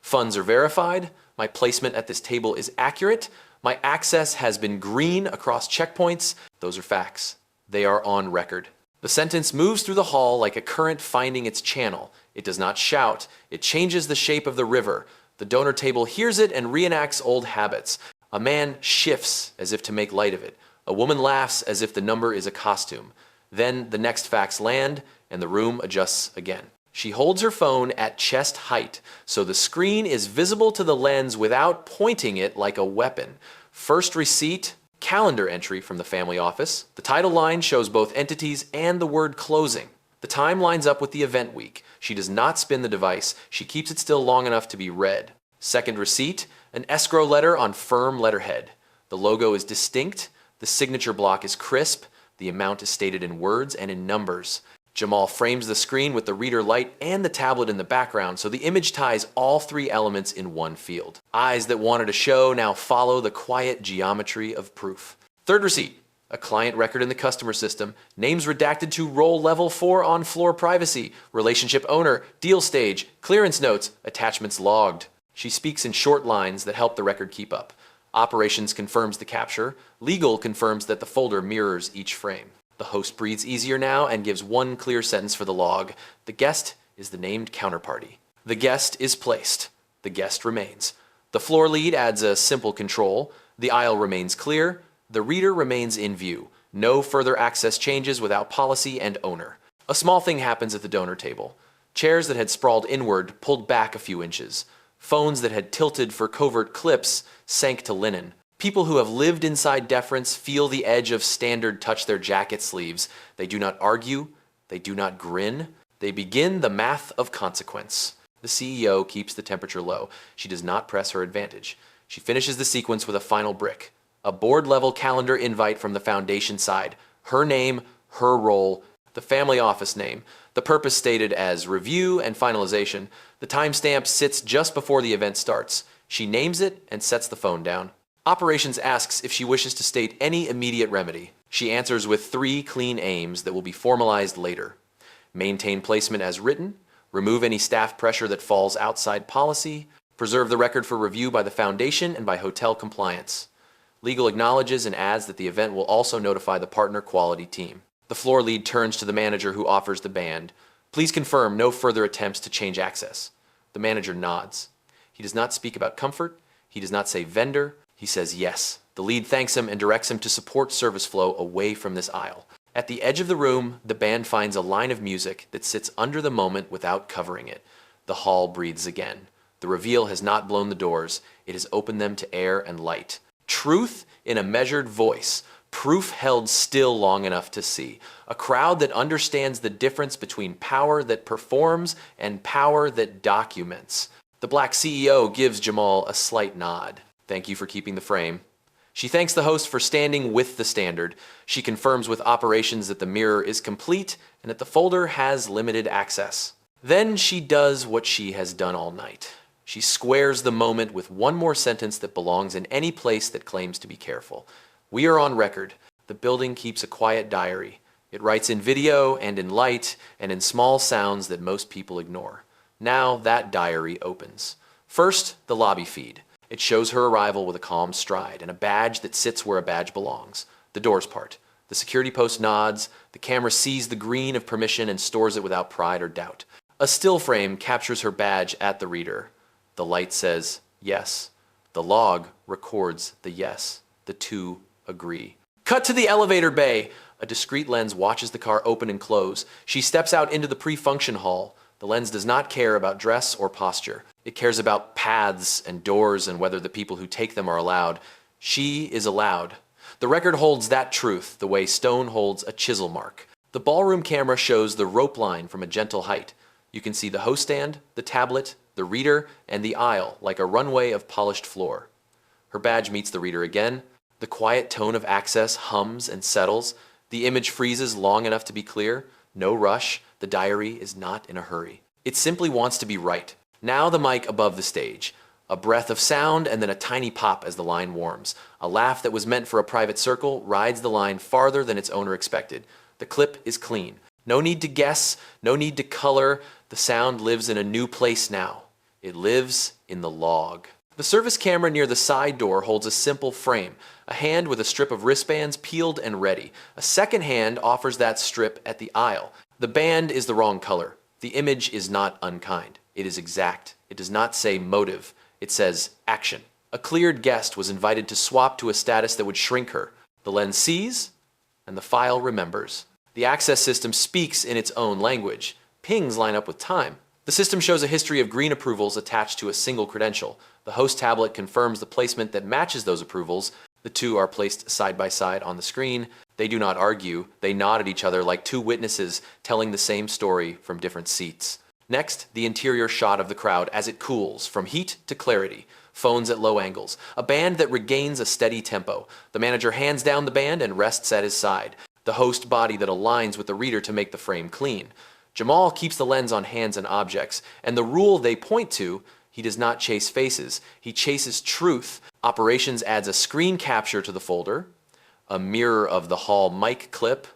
Funds are verified. My placement at this table is accurate. My access has been green across checkpoints. Those are facts. They are on record. The sentence moves through the hall like a current finding its channel. It does not shout. It changes the shape of the river. The donor table hears it and reenacts old habits. A man shifts as if to make light of it. A woman laughs as if the number is a costume. Then the next facts land and the room adjusts again. She holds her phone at chest height, so the screen is visible to the lens without pointing it like a weapon. First receipt, calendar entry from the family office. The title line shows both entities and the word closing. The time lines up with the event week. She does not spin the device. She keeps it still long enough to be read. Second receipt, an escrow letter on firm letterhead. The logo is distinct. The signature block is crisp. The amount is stated in words and in numbers. Jamal frames the screen with the reader light and the tablet in the background, so the image ties all three elements in one field. Eyes that wanted a show now follow the quiet geometry of proof. Third receipt, a client record in the customer system, names redacted to role level 4 on floor privacy, relationship owner, deal stage, clearance notes, attachments logged. She speaks in short lines that help the record keep up. Operations confirms the capture. Legal confirms that the folder mirrors each frame. The host breathes easier now and gives one clear sentence for the log. The guest is the named counterparty. The guest is placed. The guest remains. The floor lead adds a simple control. The aisle remains clear. The reader remains in view. No further access changes without policy and owner. A small thing happens at the donor table. Chairs that had sprawled inward pulled back a few inches. Phones that had tilted for covert clips sank to linen. People who have lived inside deference feel the edge of standard touch their jacket sleeves. They do not argue. They do not grin. They begin the math of consequence. The CEO keeps the temperature low. She does not press her advantage. She finishes the sequence with a final brick. A board-level calendar invite from the foundation side. Her name, her role, the family office name. The purpose stated as review and finalization. The timestamp sits just before the event starts. She names it and sets the phone down. Operations asks if she wishes to state any immediate remedy. She answers with 3 clean aims that will be formalized later. Maintain placement as written, remove any staff pressure that falls outside policy, preserve the record for review by the foundation and by hotel compliance. Legal acknowledges and adds that the event will also notify the partner quality team. The floor lead turns to the manager who offers the band. Please confirm no further attempts to change access. The manager nods. He does not speak about comfort. He does not say vendor. He says yes. The lead thanks him and directs him to support service flow away from this aisle. At the edge of the room, the band finds a line of music that sits under the moment without covering it. The hall breathes again. The reveal has not blown the doors. It has opened them to air and light. Truth in a measured voice. Proof held still long enough to see. A crowd that understands the difference between power that performs and power that documents. The black CEO gives Jamal a slight nod. Thank you for keeping the frame. She thanks the host for standing with the standard. She confirms with operations that the mirror is complete and that the folder has limited access. Then she does what she has done all night. She squares the moment with one more sentence that belongs in any place that claims to be careful. We are on record. The building keeps a quiet diary. It writes in video and in light and in small sounds that most people ignore. Now that diary opens. First, the lobby feed. It shows her arrival with a calm stride and a badge that sits where a badge belongs. The doors part. The security post nods. The camera sees the green of permission and stores it without pride or doubt. A still frame captures her badge at the reader. The light says yes. The log records the yes. The two agree. Cut to the elevator bay. A discreet lens watches the car open and close. She steps out into the pre-function hall. The lens does not care about dress or posture. It cares about paths and doors and whether the people who take them are allowed. She is allowed. The record holds that truth the way stone holds a chisel mark. The ballroom camera shows the rope line from a gentle height. You can see the host stand, the tablet, the reader, and the aisle like a runway of polished floor. Her badge meets the reader again. The quiet tone of access hums and settles. The image freezes long enough to be clear. No rush. The diary is not in a hurry. It simply wants to be right. Now the mic above the stage. A breath of sound and then a tiny pop as the line warms. A laugh that was meant for a private circle rides the line farther than its owner expected. The clip is clean. No need to guess, no need to color. The sound lives in a new place now. It lives in the log. The service camera near the side door holds a simple frame. A hand with a strip of wristbands peeled and ready. A second hand offers that strip at the aisle. The band is the wrong color. The image is not unkind. It is exact. It does not say motive. It says action. A cleared guest was invited to swap to a status that would shrink her. The lens sees, and the file remembers. The access system speaks in its own language. Pings line up with time. The system shows a history of green approvals attached to a single credential. The host tablet confirms the placement that matches those approvals. The two are placed side by side on the screen. They do not argue. They nod at each other like two witnesses telling the same story from different seats. Next, the interior shot of the crowd as it cools from heat to clarity. Phones at low angles. A band that regains a steady tempo. The manager hands down the band and rests at his side. The host body that aligns with the reader to make the frame clean. Jamal keeps the lens on hands and objects, and the rule they point to, he does not chase faces. He chases truth. Operations adds a screen capture to the folder, a mirror of the hall mic clip,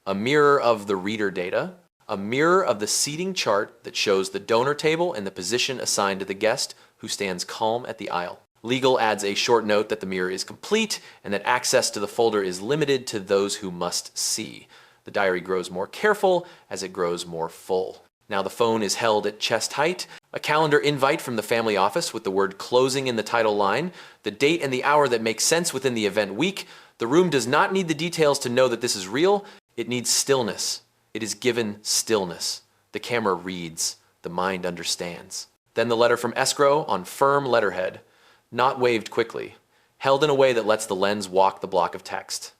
a mirror of the reader data, a mirror of the seating chart that shows the donor table and the position assigned to the guest who stands calm at the aisle. Legal adds a short note that the mirror is complete and that access to the folder is limited to those who must see. The diary grows more careful as it grows more full. Now the phone is held at chest height. A calendar invite from the family office with the word closing in the title line, the date and the hour that make sense within the event week. The room does not need the details to know that this is real. It needs stillness. It is given stillness. The camera reads. The mind understands. Then the letter from escrow on firm letterhead, not waved quickly, held in a way that lets the lens walk the block of text.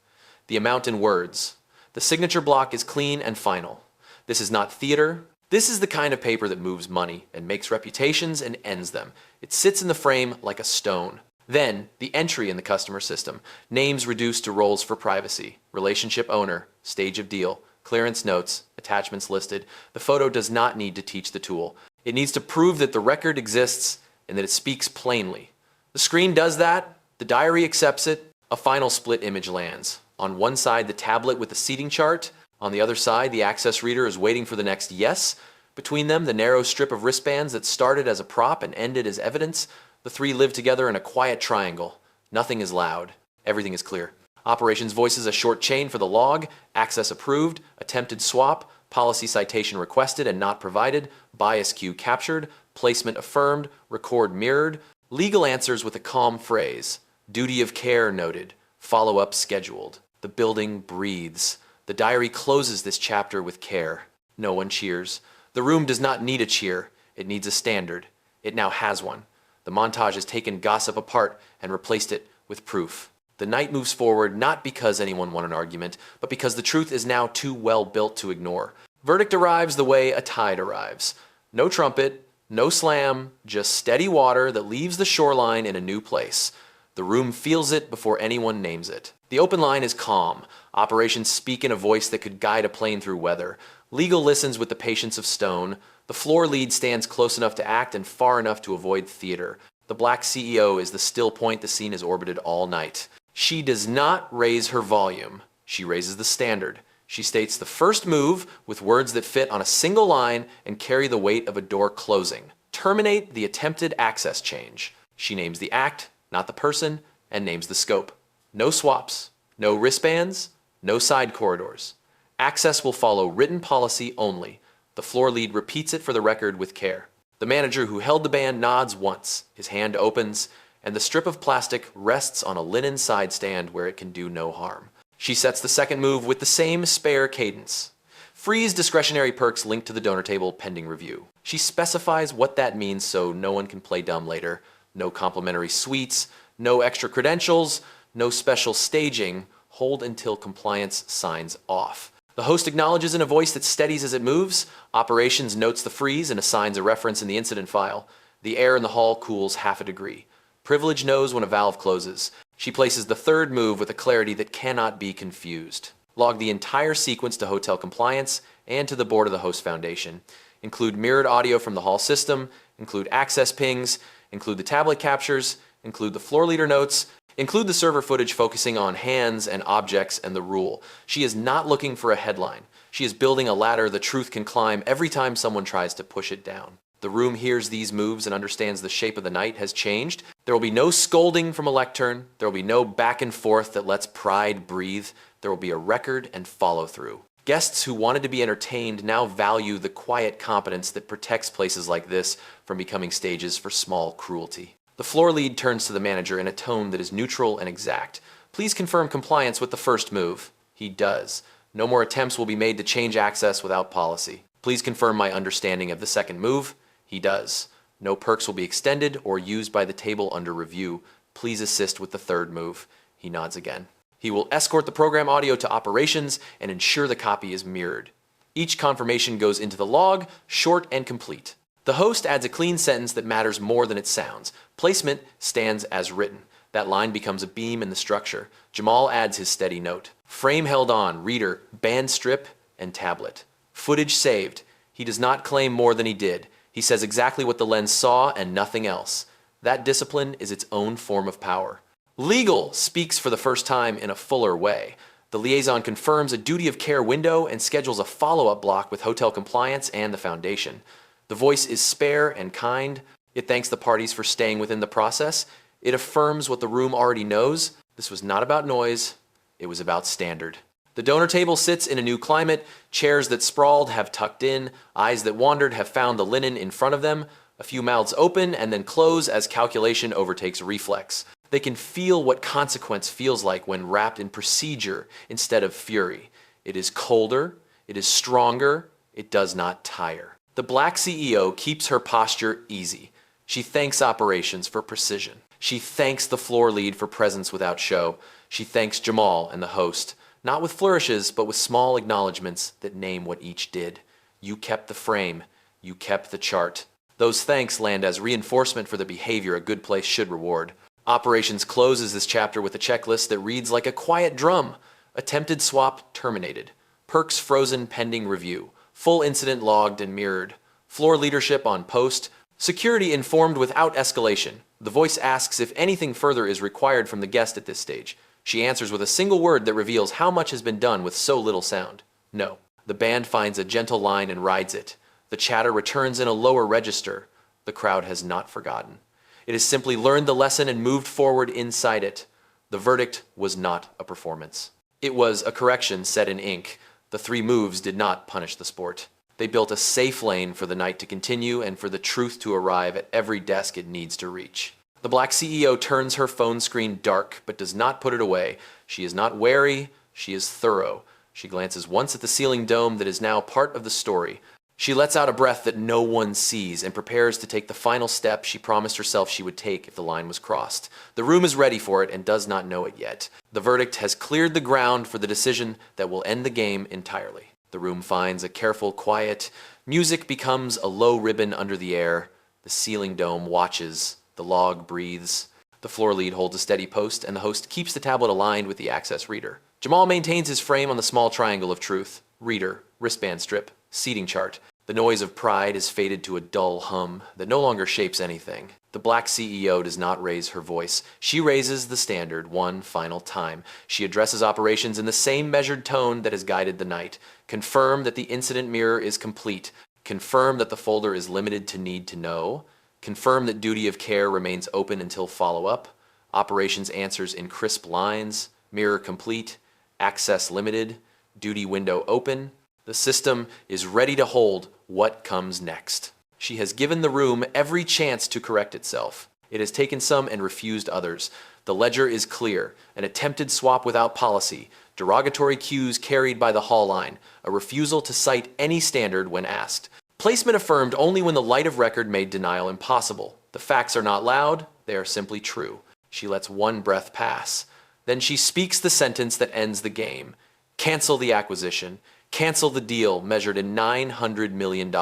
The amount in words. The signature block is clean and final. This is not theater. This is the kind of paper that moves money and makes reputations and ends them. It sits in the frame like a stone. Then, the entry in the customer system. Names reduced to roles for privacy. Relationship owner, stage of deal, clearance notes, attachments listed. The photo does not need to teach the tool. It needs to prove that the record exists and that it speaks plainly. The screen does that. The diary accepts it. A final split image lands. On one side, the tablet with the seating chart. On the other side, the access reader is waiting for the next yes. Between them, the narrow strip of wristbands that started as a prop and ended as evidence. The three live together in a quiet triangle. Nothing is loud. Everything is clear. Operations voices a short chain for the log. Access approved. Attempted swap. Policy citation requested and not provided. Bias cue captured. Placement affirmed. Record mirrored. Legal answers with a calm phrase. Duty of care noted. Follow-up scheduled. The building breathes. The diary closes this chapter with care. No one cheers. The room does not need a cheer. It needs a standard. It now has one. The montage has taken gossip apart and replaced it with proof. The night moves forward not because anyone won an argument, but because the truth is now too well built to ignore. Verdict arrives the way a tide arrives. No trumpet, no slam, just steady water that leaves the shoreline in a new place. The room feels it before anyone names it. The open line is calm. Operations speak in a voice that could guide a plane through weather. Legal listens with the patience of stone. The floor lead stands close enough to act and far enough to avoid theater. The black CEO is the still point the scene has orbited all night. She does not raise her volume. She raises the standard. She states the first move with words that fit on a single line and carry the weight of a door closing. Terminate the attempted access change. She names the act, not the person, and names the scope. No swaps, no wristbands, no side corridors. Access will follow written policy only. The floor lead repeats it for the record with care. The manager who held the band nods once. His hand opens, and the strip of plastic rests on a linen side stand where it can do no harm. She sets the second move with the same spare cadence. Freeze discretionary perks linked to the donor table pending review. She specifies what that means so no one can play dumb later. No complimentary suites, no extra credentials, no special staging. Hold until compliance signs off. The host acknowledges in a voice that steadies as it moves. Operations notes the freeze and assigns a reference in the incident file. The air in the hall cools half a degree. Privilege knows when a valve closes. She places the third move with a clarity that cannot be confused. Log the entire sequence to hotel compliance and to the board of the host foundation. Include mirrored audio from the hall system, include access pings, include the tablet captures, include the floor leader notes, include the server footage focusing on hands and objects and the rule. She is not looking for a headline. She is building a ladder the truth can climb every time someone tries to push it down. The room hears these moves and understands the shape of the night has changed. There will be no scolding from a lectern. There will be no back and forth that lets pride breathe. There will be a record and follow through. Guests who wanted to be entertained now value the quiet competence that protects places like this from becoming stages for small cruelty. The floor lead turns to the manager in a tone that is neutral and exact. Please confirm compliance with the first move. He does. No more attempts will be made to change access without policy. Please confirm my understanding of the second move. He does. No perks will be extended or used by the table under review. Please assist with the third move. He nods again. He will escort the program audio to operations and ensure the copy is mirrored. Each confirmation goes into the log, short and complete. The host adds a clean sentence that matters more than it sounds. Placement stands as written. That line becomes a beam in the structure. Jamal adds his steady note. Frame held on, reader, band strip, and tablet. Footage saved. He does not claim more than he did. He says exactly what the lens saw and nothing else. That discipline is its own form of power. Legal speaks for the first time in a fuller way. The liaison confirms a duty of care window and schedules a follow-up block with hotel compliance and the foundation. The voice is spare and kind. It thanks the parties for staying within the process. It affirms what the room already knows. This was not about noise. It was about standard. The donor table sits in a new climate. Chairs that sprawled have tucked in. Eyes that wandered have found the linen in front of them. A few mouths open and then close as calculation overtakes reflex. They can feel what consequence feels like when wrapped in procedure instead of fury. It is colder. It is stronger. It does not tire. The black CEO keeps her posture easy. She thanks operations for precision. She thanks the floor lead for presence without show. She thanks Jamal and the host, not with flourishes, but with small acknowledgments that name what each did. You kept the frame. You kept the chart. Those thanks land as reinforcement for the behavior a good place should reward. Operations closes this chapter with a checklist that reads like a quiet drum. Attempted swap terminated. Perks frozen pending review. Full incident logged and mirrored. Floor leadership on post. Security informed without escalation. The voice asks if anything further is required from the guest at this stage. She answers with a single word that reveals how much has been done with so little sound. No. The band finds a gentle line and rides it. The chatter returns in a lower register. The crowd has not forgotten. It has simply learned the lesson and moved forward inside it. The verdict was not a performance. It was a correction set in ink. The 3 moves did not punish the sport. They built a safe lane for the night to continue and for the truth to arrive at every desk it needs to reach. The black CEO turns her phone screen dark, but does not put it away. She is not wary, she is thorough. She glances once at the ceiling dome that is now part of the story. She lets out a breath that no one sees and prepares to take the final step she promised herself she would take if the line was crossed. The room is ready for it and does not know it yet. The verdict has cleared the ground for the decision that will end the game entirely. The room finds a careful quiet. Music becomes a low ribbon under the air. The ceiling dome watches. The log breathes. The floor lead holds a steady post, and the host keeps the tablet aligned with the access reader. Jamal maintains his frame on the small triangle of truth. Reader, wristband strip, seating chart. The noise of pride is faded to a dull hum that no longer shapes anything. The black CEO does not raise her voice. She raises the standard one final time. She addresses operations in the same measured tone that has guided the night. Confirm that the incident mirror is complete. Confirm that the folder is limited to need to know. Confirm that duty of care remains open until follow-up. Operations answers in crisp lines. Mirror complete. Access limited. Duty window open. The system is ready to hold what comes next. She has given the room every chance to correct itself. It has taken some and refused others. The ledger is clear. An attempted swap without policy. Derogatory cues carried by the hall line. A refusal to cite any standard when asked. Placement affirmed only when the light of record made denial impossible. The facts are not loud, they are simply true. She lets one breath pass. Then she speaks the sentence that ends the game. Cancel the acquisition. Cancel the deal measured in $900 million.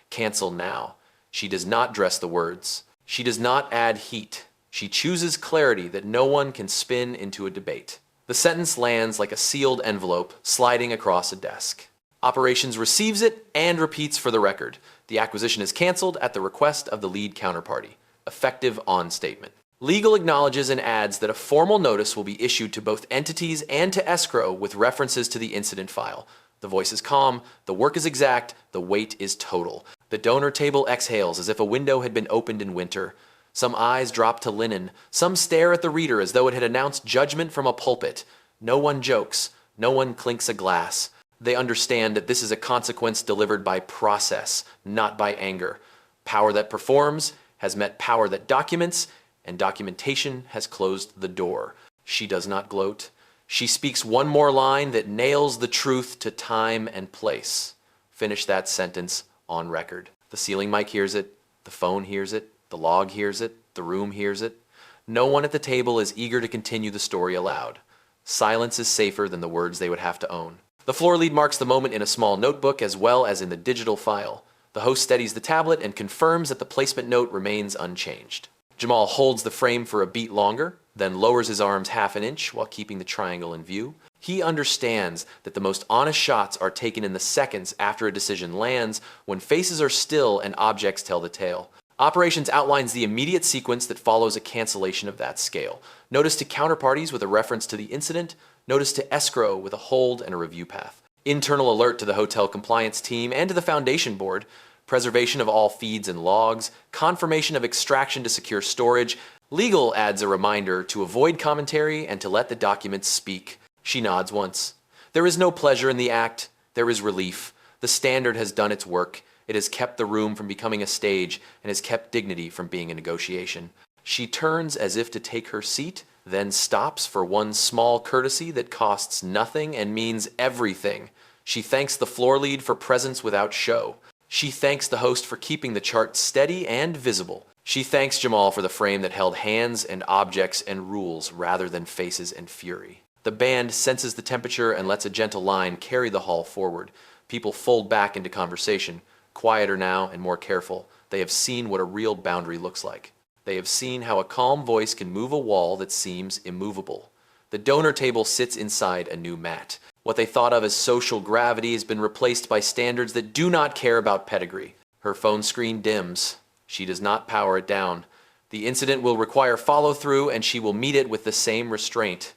Cancel now. She does not dress the words. She does not add heat. She chooses clarity that no one can spin into a debate. The sentence lands like a sealed envelope sliding across a desk. Operations receives it and repeats for the record. The acquisition is canceled at the request of the lead counterparty. Effective on statement. Legal acknowledges and adds that a formal notice will be issued to both entities and to escrow with references to the incident file. The voice is calm, the work is exact, the weight is total. The donor table exhales as if a window had been opened in winter. Some eyes drop to linen, some stare at the reader as though it had announced judgment from a pulpit. No one jokes, no one clinks a glass. They understand that this is a consequence delivered by process, not by anger. Power that performs has met power that documents, and documentation has closed the door. She does not gloat. She speaks one more line that nails the truth to time and place. Finish that sentence on record. The ceiling mic hears it, the phone hears it, the log hears it, the room hears it. No one at the table is eager to continue the story aloud. Silence is safer than the words they would have to own. The floor lead marks the moment in a small notebook as well as in the digital file. The host steadies the tablet and confirms that the placement note remains unchanged. Jamal holds the frame for a beat longer, then lowers his arms half an inch while keeping the triangle in view. He understands that the most honest shots are taken in the seconds after a decision lands, when faces are still and objects tell the tale. Operations outlines the immediate sequence that follows a cancellation of that scale. Notice to counterparties with a reference to the incident, notice to escrow with a hold and a review path. Internal alert to the hotel compliance team and to the foundation board, preservation of all feeds and logs, confirmation of extraction to secure storage. Legal adds a reminder to avoid commentary and to let the documents speak. She nods once. There is no pleasure in the act, there is relief. The standard has done its work. It has kept the room from becoming a stage and has kept dignity from being a negotiation. She turns as if to take her seat, then stops for one small courtesy that costs nothing and means everything. She thanks the floor lead for presence without show. She thanks the host for keeping the chart steady and visible. She thanks Jamal for the frame that held hands and objects and rules rather than faces and fury. The band senses the temperature and lets a gentle line carry the hall forward. People fold back into conversation, quieter now and more careful. They have seen what a real boundary looks like. They have seen how a calm voice can move a wall that seems immovable. The donor table sits inside a new mat. What they thought of as social gravity has been replaced by standards that do not care about pedigree. Her phone screen dims. She does not power it down. The incident will require follow-through, and she will meet it with the same restraint.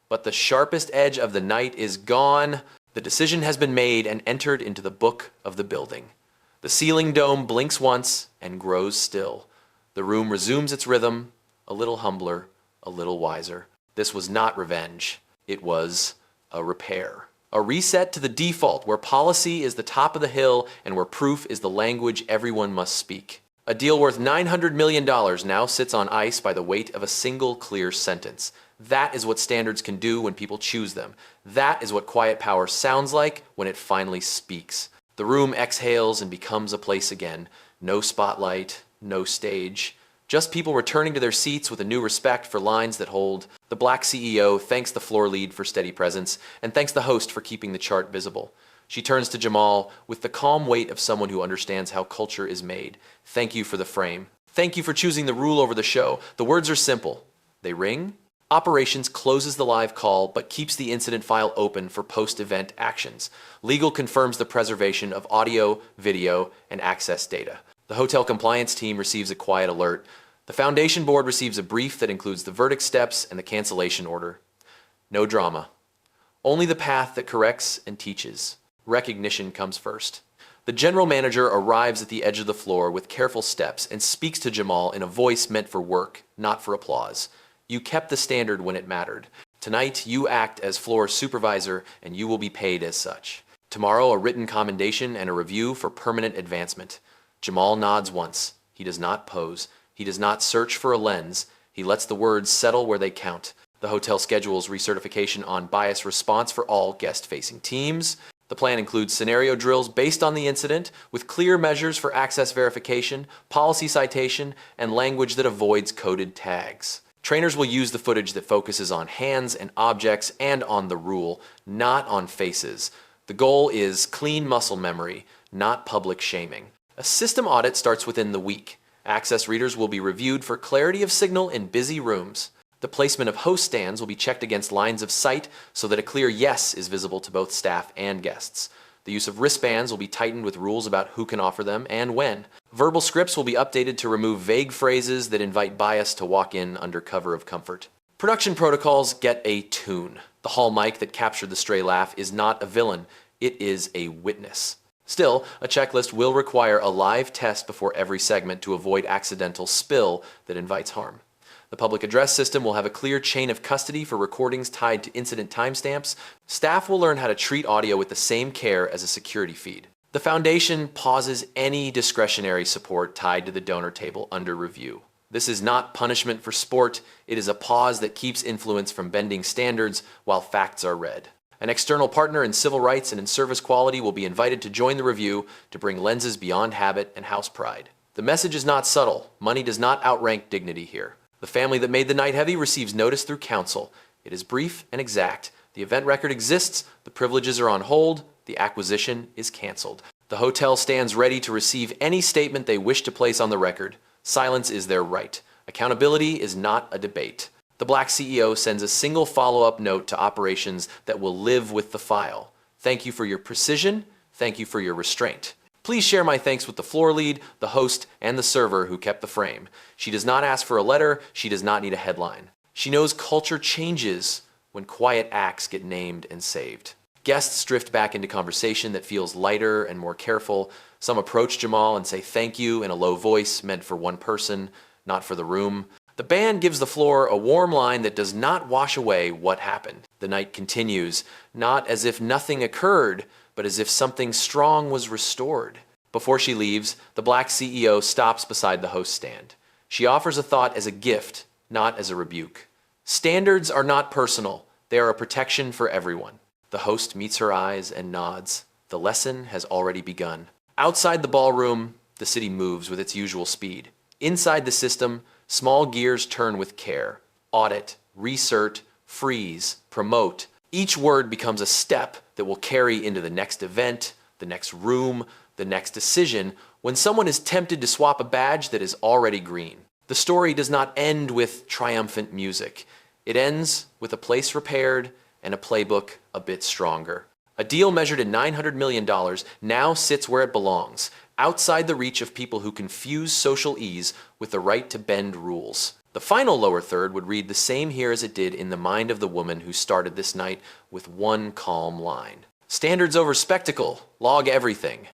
But the sharpest edge of the night is gone. The decision has been made and entered into the book of the building. The ceiling dome blinks once and grows still. The room resumes its rhythm, a little humbler, a little wiser. This was not revenge. It was a repair. A reset to the default, where policy is the top of the hill and where proof is the language everyone must speak. A deal worth $900 million now sits on ice by the weight of a single clear sentence. That is what standards can do when people choose them. That is what quiet power sounds like when it finally speaks. The room exhales and becomes a place again. No spotlight, no stage. Just people returning to their seats with a new respect for lines that hold. The black CEO thanks the floor lead for steady presence and thanks the host for keeping the chart visible. She turns to Jamal with the calm weight of someone who understands how culture is made. Thank you for the frame. Thank you for choosing the rule over the show. The words are simple. They ring. Operations closes the live call but keeps the incident file open for post-event actions. Legal confirms the preservation of audio, video, and access data. The hotel compliance team receives a quiet alert. The foundation board receives a brief that includes the verdict steps and the cancellation order. No drama. Only the path that corrects and teaches. Recognition comes first. The general manager arrives at the edge of the floor with careful steps and speaks to Jamal in a voice meant for work, not for applause. You kept the standard when it mattered. Tonight, you act as floor supervisor and you will be paid as such. Tomorrow, a written commendation and a review for permanent advancement. Jamal nods once. He does not pose. He does not search for a lens. He lets the words settle where they count. The hotel schedules recertification on bias response for all guest-facing teams. The plan includes scenario drills based on the incident with clear measures for access verification, policy citation, and language that avoids coded tags. Trainers will use the footage that focuses on hands and objects and on the rule, not on faces. The goal is clean muscle memory, not public shaming. A system audit starts within the week. Access readers will be reviewed for clarity of signal in busy rooms. The placement of host stands will be checked against lines of sight so that a clear yes is visible to both staff and guests. The use of wristbands will be tightened with rules about who can offer them and when. Verbal scripts will be updated to remove vague phrases that invite bias to walk in under cover of comfort. Production protocols get a tune. The hall mic that captured the stray laugh is not a villain, it is a witness. Still, a checklist will require a live test before every segment to avoid accidental spill that invites harm. The public address system will have a clear chain of custody for recordings tied to incident timestamps. Staff will learn how to treat audio with the same care as a security feed. The foundation pauses any discretionary support tied to the donor table under review. This is not punishment for sport, it is a pause that keeps influence from bending standards while facts are read. An external partner in civil rights and in service quality will be invited to join the review to bring lenses beyond habit and house pride. The message is not subtle. Money does not outrank dignity here. The family that made the night heavy receives notice through counsel. It is brief and exact. The event record exists, the privileges are on hold, the acquisition is canceled. The hotel stands ready to receive any statement they wish to place on the record. Silence is their right. Accountability is not a debate. The black CEO sends a single follow-up note to operations that will live with the file. Thank you for your precision. Thank you for your restraint. Please share my thanks with the floor lead, the host, and the server who kept the frame. She does not ask for a letter. She does not need a headline. She knows culture changes when quiet acts get named and saved. Guests drift back into conversation that feels lighter and more careful. Some approach Jamal and say thank you in a low voice meant for one person, not for the room. The band gives the floor a warm line that does not wash away what happened. The night continues, not as if nothing occurred, but as if something strong was restored. Before she leaves, the black CEO stops beside the host stand. She offers a thought as a gift, not as a rebuke. Standards are not personal. They are a protection for everyone. The host meets her eyes and nods. The lesson has already begun. Outside the ballroom, the city moves with its usual speed. Inside the system, small gears turn with care. Audit, recert, freeze, promote. Each word becomes a step that will carry into the next event, the next room, the next decision, when someone is tempted to swap a badge that is already green. The story does not end with triumphant music. It ends with a place repaired and a playbook a bit stronger. A deal measured in $900 million now sits where it belongs, outside the reach of people who confuse social ease with the right to bend rules. The final lower third would read the same here as it did in the mind of the woman who started this night with one calm line. Standards over spectacle, log everything.